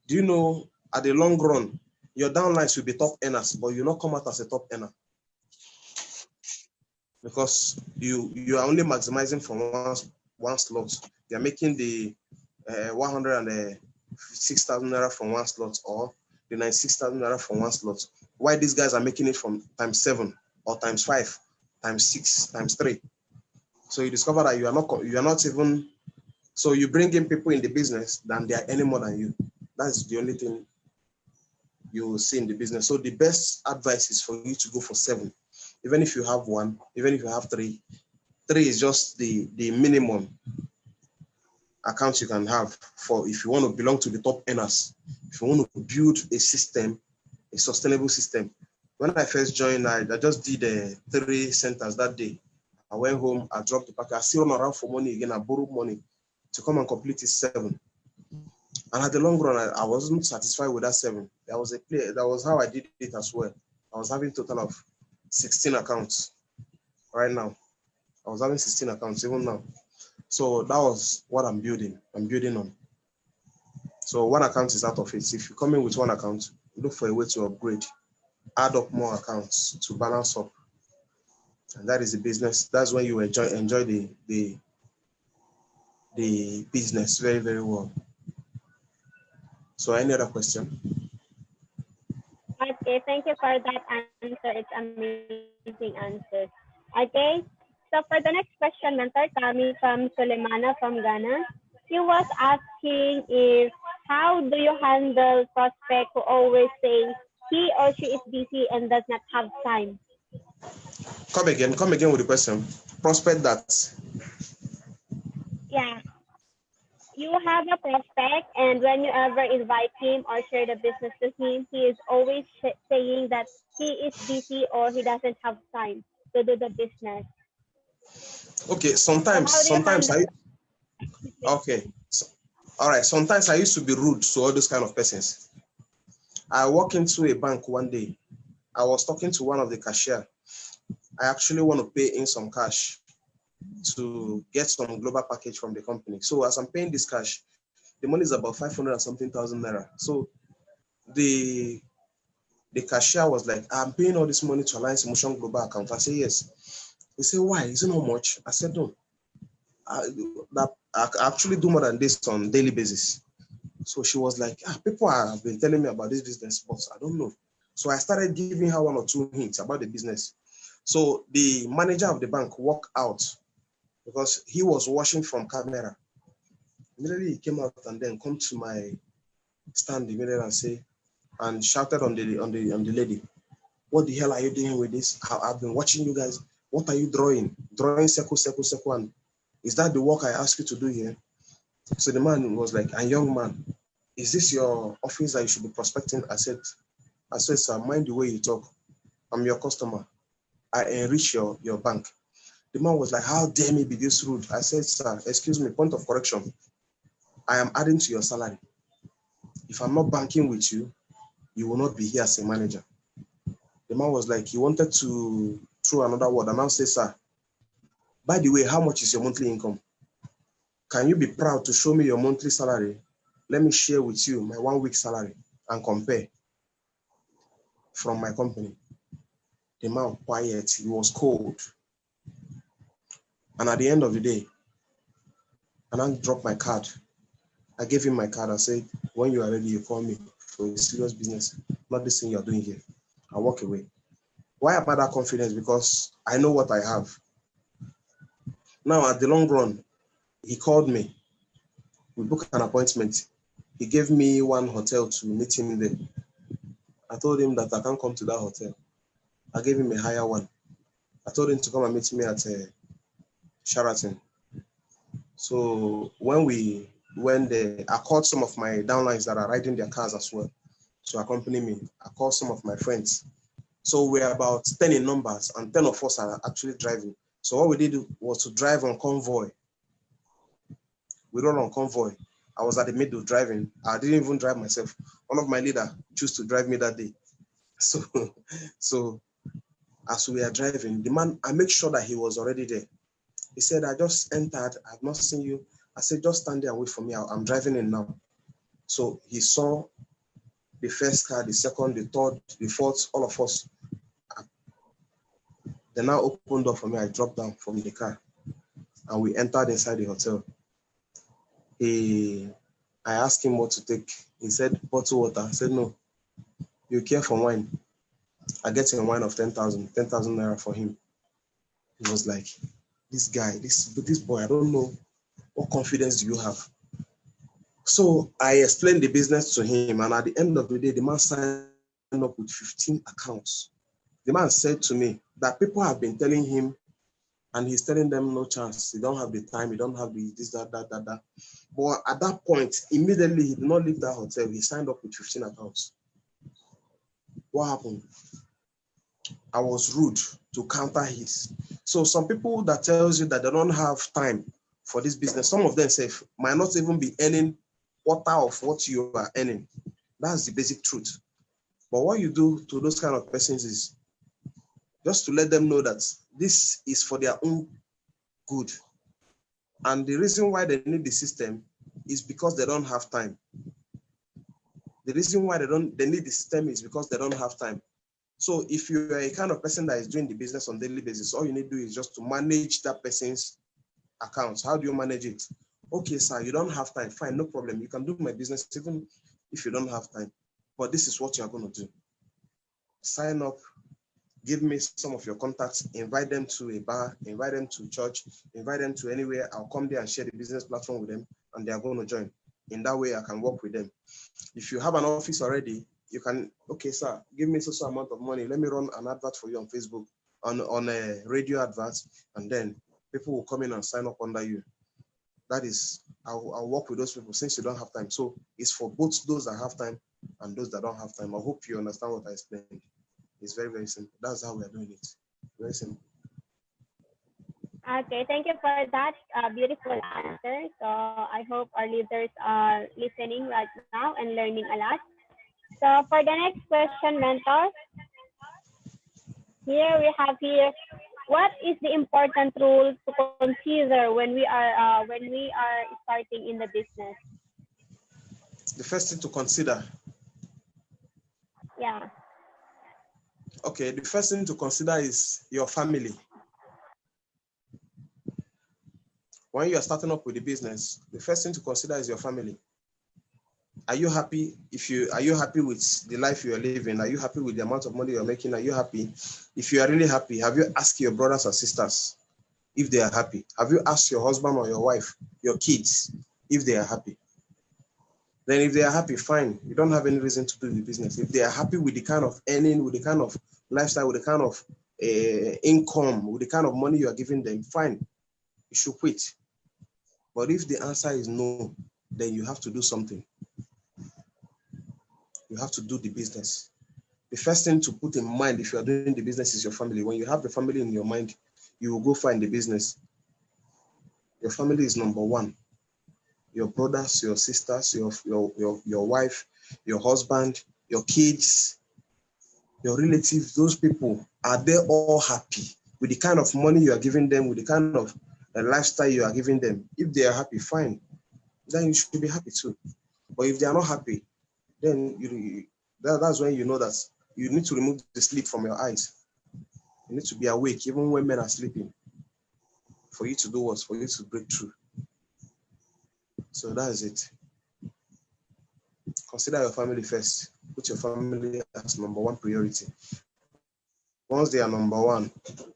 Do you know at the long run, your downlines will be top earners, but you not come out as a top earner? Because you are only maximizing from one slot. You're making the 106,000 naira from one slot, or the 96,000 naira from one slot. Why these guys are making it from times 7 or times 5, times 6, times 3? So you discover that you are not even. So you bring in people in the business than they are any more than you. That's the only thing you will see in the business. So the best advice is for you to go for 7. Even if you have 1, even if you have 3, 3 is just the minimum account you can have for if you want to belong to the top earners. If you want to build a system, a sustainable system. When I first joined, I just did 3 centers that day. I went home, I dropped the packet. I still run around for money again. I borrowed money to come and complete it 7. And at the long run, I wasn't satisfied with that 7. That was how I did it as well. I was having a total of 16 accounts. right now. I was having 16 accounts even now. So that was what I'm building on. So one account is out of it. If you come in with one account, look for a way to upgrade, add up more accounts to balance up. And that is the business. That's when you enjoy the business very, very well. So any other question? Okay, thank you for that answer. It's amazing answer. Okay, so for the next question, mentor, coming from Sulemana from Ghana, she was asking if how do you handle prospect who always say he or she is busy and does not have time? Come again with the question. Prospect that. Yeah. You have a prospect, and when you ever invite him or share the business to him, he is always saying that he is busy or he doesn't have time to do the business. Okay, sometimes okay. So, all right, sometimes I used to be rude to all those kind of persons. I walk into a bank one day. I was talking to one of the cashier. I actually want to pay in some cash to get some global package from the company. So as I'm paying this cash, the money is about 500 and something thousand naira. So the cashier was like, I'm paying all this money to Alliance Emotion Global account. I say, yes. He said, why? Is it not much? I said, no. I actually do more than this on daily basis. So she was like, people have been telling me about this business, but I don't know. So I started giving her one or two hints about the business. So the manager of the bank walked out because he was watching from camera. Immediately he came out and then come to my stand immediately and say, and shouted on the lady, what the hell are you doing with this? I've been watching you guys. What are you drawing? Drawing circle, circle, circle. And is that the work I asked you to do here? So the man was like, a young man, is this your office that you should be prospecting? I said, sir, mind the way you talk. I'm your customer. I enrich your bank. The man was like, how dare me be this rude? I said, sir, excuse me, point of correction. I am adding to your salary. If I'm not banking with you, you will not be here as a manager. The man was like, he wanted to throw another word and I'll say, sir, by the way, how much is your monthly income? Can you be proud to show me your monthly salary? Let me share with you my 1 week salary and compare from my company. The man quiet, he was cold. And at the end of the day, and I dropped my card. I gave him my card. I said, when you are ready, you call me for a serious business, not this thing you're doing here. I walk away. Why am I that confident? Because I know what I have. Now, at the long run, he called me. We booked an appointment. He gave me one hotel to meet him there. I told him that I can't come to that hotel. I gave him a higher one. I told him to come and meet me at Sheraton. So when we went there, I called some of my downlines that are riding their cars as well to accompany me. I called some of my friends. So we're about 10 in numbers and 10 of us are actually driving. So what we did was to drive on convoy. We rode on convoy. I was at the middle driving. I didn't even drive myself. One of my leaders chose to drive me that day. So as we are driving, the man, I make sure that he was already there. He said, I just entered. I've not seen you. I said, just stand there and wait for me. I'm driving in now. So he saw the first car, the second, the third, the fourth, all of us. They now opened door for me. I dropped down from the car and we entered inside the hotel. I asked him what to take. He said, bottled water. I said, no, you care for wine. I get a wine of 10,000 naira for him. He was like, this guy, this boy, I don't know, what confidence do you have? So I explained the business to him, and at the end of the day, the man signed up with 15 accounts. The man said to me that people have been telling him, and he's telling them no chance. He don't have the time, he don't have the this, that. But at that point, immediately, he did not leave that hotel. He signed up with 15 accounts. What happened? I was rude to counter his. So some people that tells you that they don't have time for this business, some of them say might not even be earning quarter of what you are earning. That's the basic truth. But what you do to those kind of persons is just to let them know that this is for their own good. And the reason why they need the system is because they don't have time. The reason why they need the system is because they don't have time. So if you are a kind of person that is doing the business on a daily basis, all you need to do is just to manage that person's accounts. How do you manage it? Okay, sir, you don't have time. Fine, no problem. You can do my business even if you don't have time. But this is what you're going to do. Sign up, give me some of your contacts, invite them to a bar, invite them to church, invite them to anywhere. I'll come there and share the business platform with them, and they are going to join. In that way, I can work with them. If you have an office already, you can, okay, sir, give me so amount of money. Let me run an advert for you on Facebook, on a radio advert, and then people will come in and sign up under you. That is, I'll work with those people since you don't have time. So it's for both those that have time and those that don't have time. I hope you understand what I explained. It's very, very simple. That's how we're doing it. Very simple. Okay, thank you for that beautiful answer. So I hope our leaders are listening right now and learning a lot. So for the next question, mentor, here we have what is the important rule to consider when we are starting in the business? The first thing to consider. Yeah. Okay, the first thing to consider is your family. When you are starting up with the business, the first thing to consider is your family. Are you happy? Are you happy with the life you are living? Are you happy with the amount of money you're making? Are you happy? If you are really happy, have you asked your brothers and sisters if they are happy? Have you asked your husband or your wife, your kids, if they are happy? Then if they are happy, fine. You don't have any reason to do the business. If they are happy with the kind of earning, with the kind of lifestyle, with the kind of income, with the kind of money you are giving them, fine. You should quit. But if the answer is no, then you have to do something. You have to do the business. The first thing to put in mind if you are doing the business is your family. When you have the family in your mind, you will go find the business. Your family is number one. Your brothers, your sisters, your wife, your husband, your kids, your relatives, those people, are they all happy with the kind of money you are giving them, with the kind of lifestyle you are giving them? If they are happy, fine. Then you should be happy too. But if they are not happy, then that's when you know that you need to remove the sleep from your eyes. You need to be awake even when men are sleeping for you to do what? For you to break through. So that is it. Consider your family first. Put your family as number one priority. Once they are number one,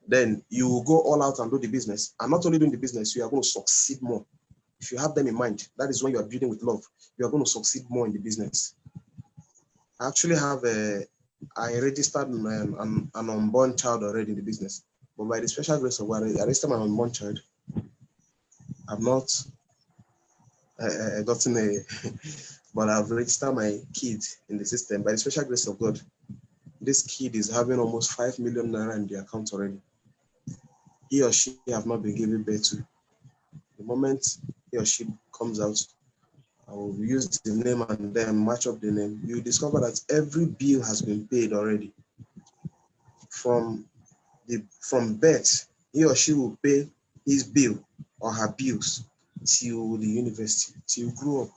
then you will go all out and do the business. And not only doing the business, you are going to succeed more. If you have them in mind, that is when you are building with love. You are going to succeed more in the business. I actually have I registered an unborn child already in the business. But by the special grace of God, I registered my unborn child. I've not gotten but I've registered my kid in the system. By the special grace of God, this kid is having almost 5 million naira in the account already. He or she have not been given birth to. The moment he or she comes out, I will use the name and then match up the name. You discover that every bill has been paid already. From birth, he or she will pay his bill or her bills till the university, till you grow up.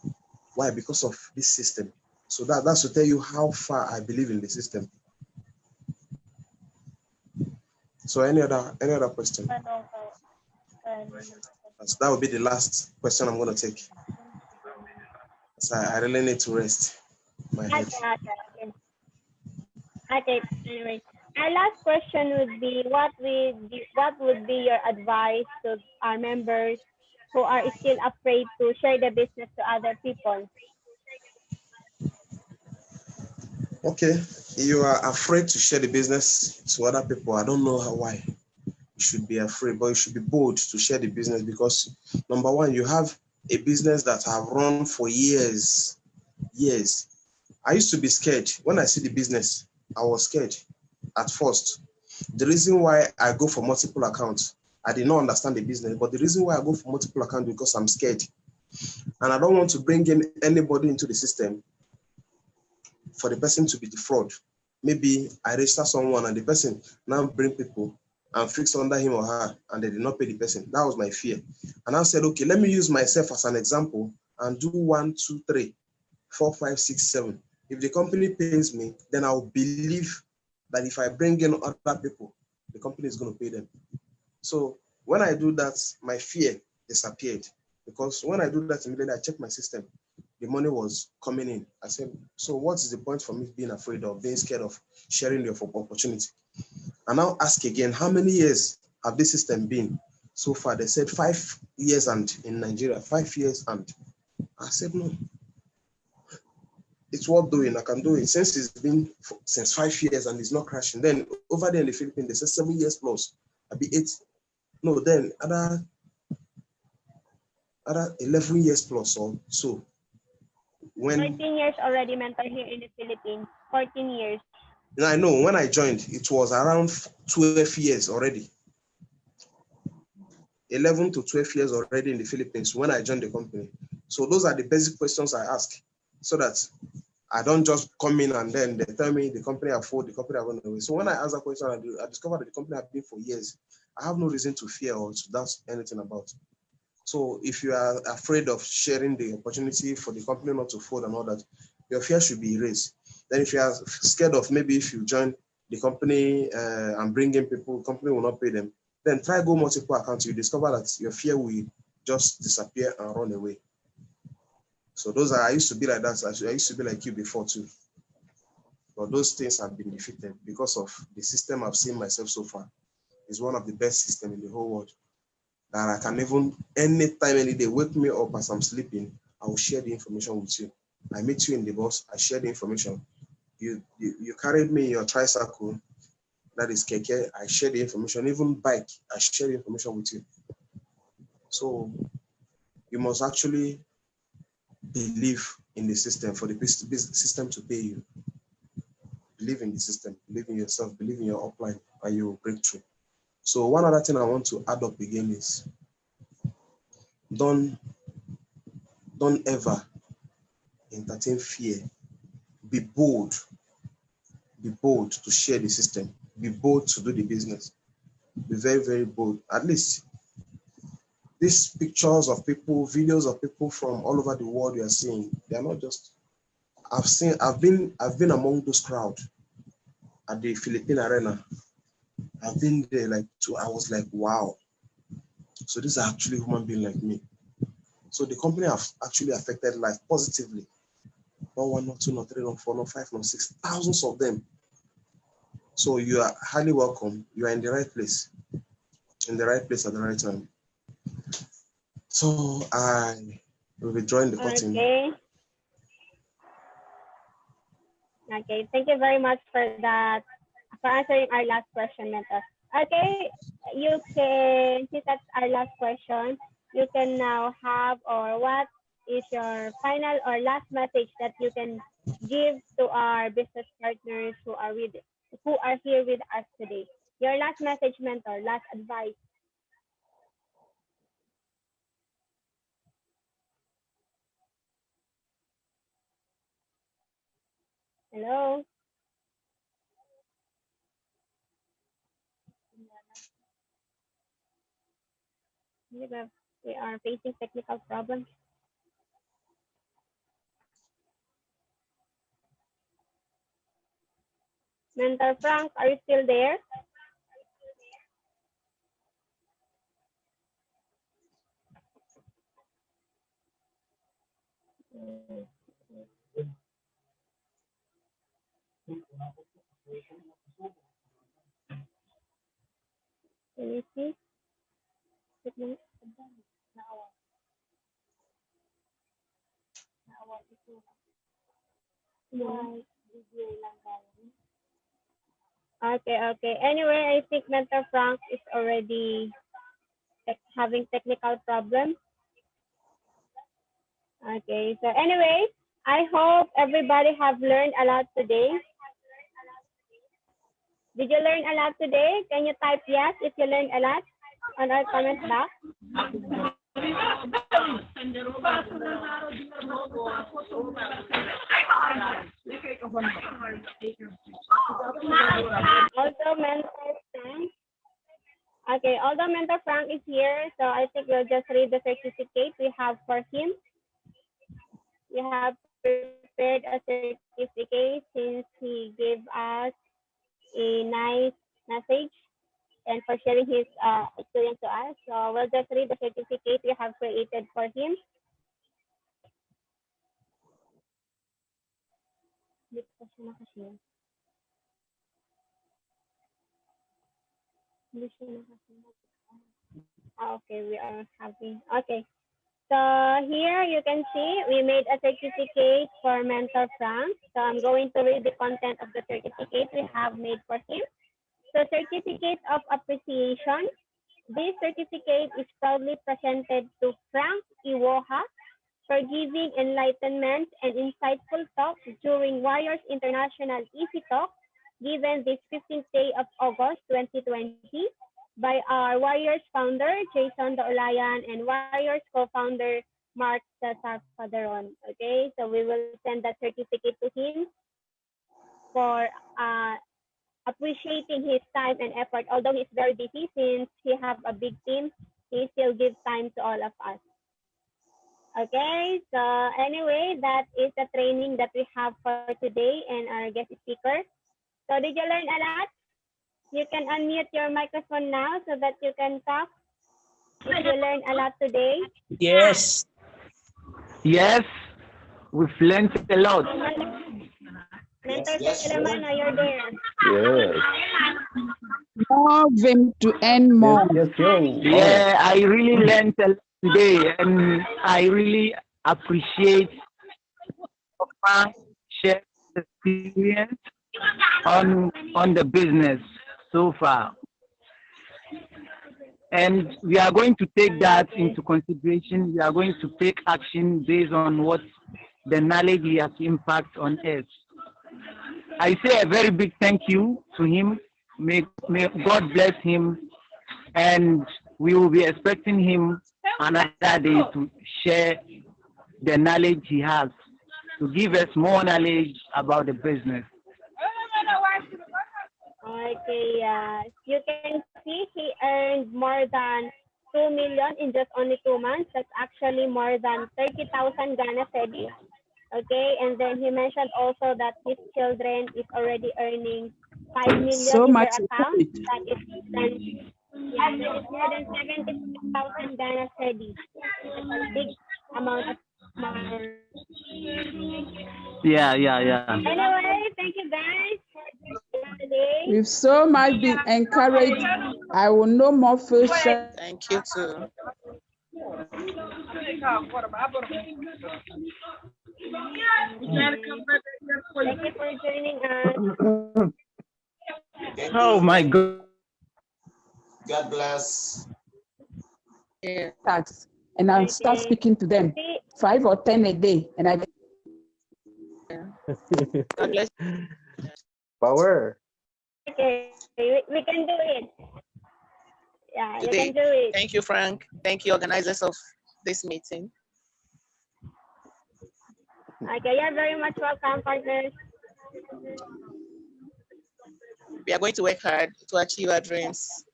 Why? Because of this system. So that's to tell you how far I believe in the system. So any other question? So that will be the last question I'm going to take. So I really need to rest my head. Okay. Anyway, our last question would be, what would be your advice to our members who are still afraid to share the business to other people? Okay, you are afraid to share the business to other people. I don't know why you should be afraid, but you should be bold to share the business because, number one, you have a business that have run for years. I used to be scared. When I see the business, I was scared at first. The reason why I go for multiple accounts, I did not understand the business, but the reason why I go for multiple accounts is because I'm scared. And I don't want to bring in anybody into the system for the person to be defrauded. maybe I register someone and the person now bring people and fix under him or her, and they did not pay the person. That was my fear. And I said, okay, let me use myself as an example and do 1, 2, 3, 4, 5, 6, 7. If the company pays me, then I'll believe that if I bring in other people, the company is going to pay them. So when I do that, my fear disappeared, because when I do that immediately, I check my system. The money was coming in. I said, so what is the point for me being afraid of, being scared of sharing the opportunity? And now ask again, how many years have this system been so far? They said 5 years and in Nigeria, 5 years and. I said, no, it's worth doing. I can do it. Since it's been since 5 years and it's not crashing. Then over there in the Philippines, they said 7 years plus. I'll be 8. No, then other 11 years plus or so. When 14 years already mentor here in the Philippines. 14 years. I know when I joined, it was around 12 years already. 11 to 12 years already in the Philippines when I joined the company. So those are the basic questions I ask, so that I don't just come in and then they tell me the company are full, the company are going away. So when I ask that question, I discovered that the company have been for years. I have no reason to fear or to doubt anything about. So if you are afraid of sharing the opportunity for the company not to fold and all that, your fear should be erased. Then if you are scared of maybe if you join the company and bring in people, the company will not pay them, then try go multiple accounts. You discover that your fear will just disappear and run away. So those are, I used to be like that. I used to be like you before too. But those things have been defeated because of the system I've seen myself so far. It's one of the best systems in the whole world. That I can even, anytime, any day, wake me up as I'm sleeping, I will share the information with you. I meet you in the bus, I share the information. You carried me in your tricycle, that is keke, I share the information. Even bike, I share the information with you. So you must actually believe in the system for the system to pay you. Believe in the system, believe in yourself, believe in your upline, and you will break through. So one other thing I want to add up again is don't ever entertain fear. Be bold to share the system. Be bold to do the business. Be very, very bold. At least these pictures of people, videos of people from all over the world you are seeing, they are not just. I've been among those crowd at the Philippine Arena. I've been there like 2 hours, like wow. So these are actually human beings like me. So the company have actually affected life positively. Not 1, not 2, not 3, not 4, not 5, not 6, thousands of them. So you are highly welcome. You are in the right place at the right time. So I will be drawing the curtain. Okay, thank you very much for that, for answering our last question, Mentor. Okay, you can, since that's our last question, you can now have, or what is your final or last message that you can give to our business partners who are here with us today? Your last message, Mentor, last advice. Hello? We are facing technical problems. Mentor Frank, are you still there? Can you see? Okay. Anyway, I think Mentor Frank is already having technical problems. Okay, so anyway, I hope everybody have learned a lot today. Did you learn a lot today? Can you type yes if you learned a lot on our comment box? Also, Mentor Frank. Okay, although Mentor Frank is here, so I think we'll just read the certificate we have for him. We have prepared a certificate since he gave us a nice message and for sharing his experience to us. So we'll just read the certificate we have created for him. Okay, we are having, okay. So here you can see we made a certificate for Mentor Frank. So I'm going to read the content of the certificate we have made for him. So certificate of appreciation. This certificate is proudly presented to Frank Iwoha for giving enlightenment and insightful talk during Warriors International Easy Talk given this 15th day of August 2020 by our Warriors founder, Jason Daulayan, and Warriors co-founder, Mark Cesar Padron. Okay, so we will send that certificate to him for appreciating his time and effort. Although he's very busy since he have a big team, he still gives time to all of us. Okay, so anyway, that is the training that we have for today and our guest speaker. So did you learn a lot? You can unmute your microphone now so that you can talk. Did you learn a lot today? Yes. Yes, we've learned a lot. Mentor Philemon, are you there? Yes. More them to earn more. Yeah, I really learned a lot today, and I really appreciate share experience on the business so far. And we are going to take that into consideration. We are going to take action based on what the knowledge he has impact on us. I say a very big thank you to him. May God bless him. And we will be expecting him another day to share the knowledge he has, to give us more knowledge about the business. Okay, you can see he earned more than 2 million in just only 2 months. That's actually more than 30,000 Ghana cedis. Okay, and then he mentioned also that his children is already earning 5 million so in much their account. That is more than 70,000 Ghana cedis. That's a big amount of money. Yeah. Anyway, thank you guys for today. We've so much been encouraged. I will no more feel shy. Thank you too. Thank you for joining us. Oh my God. God bless. Tax, and I'll start speaking to them 5 or 10 a day, and I. God bless. Power. Okay, we can do it. Yeah, you Today. can do it. Thank you, Frank. Thank you, organizers of this meeting. Okay, you're very much welcome, partners. We are going to work hard to achieve our dreams.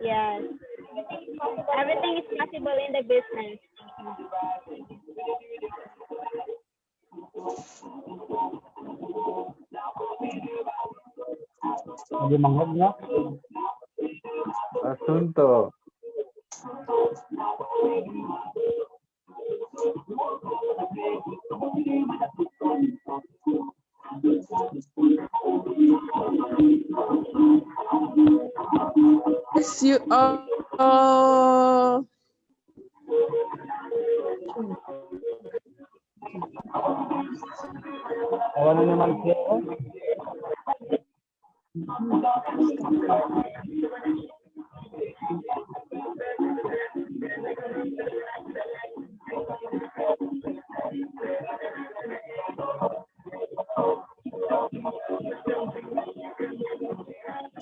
Yes. Everything is possible in the business. Asunto. Bless you all.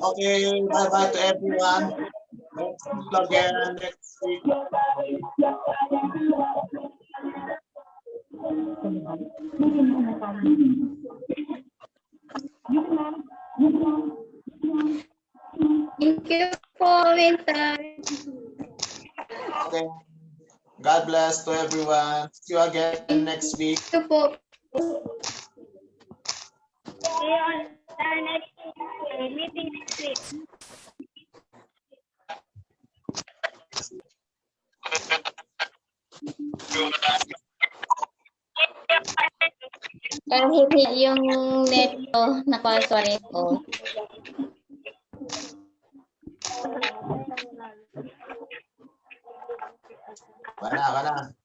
Okay, bye-bye to everyone. Let's see you again next week. Thank you for winter. Okay. God bless to everyone. See you again next week. See you on our next meeting next week. Kahit yung net ko, sorry ko. Kana.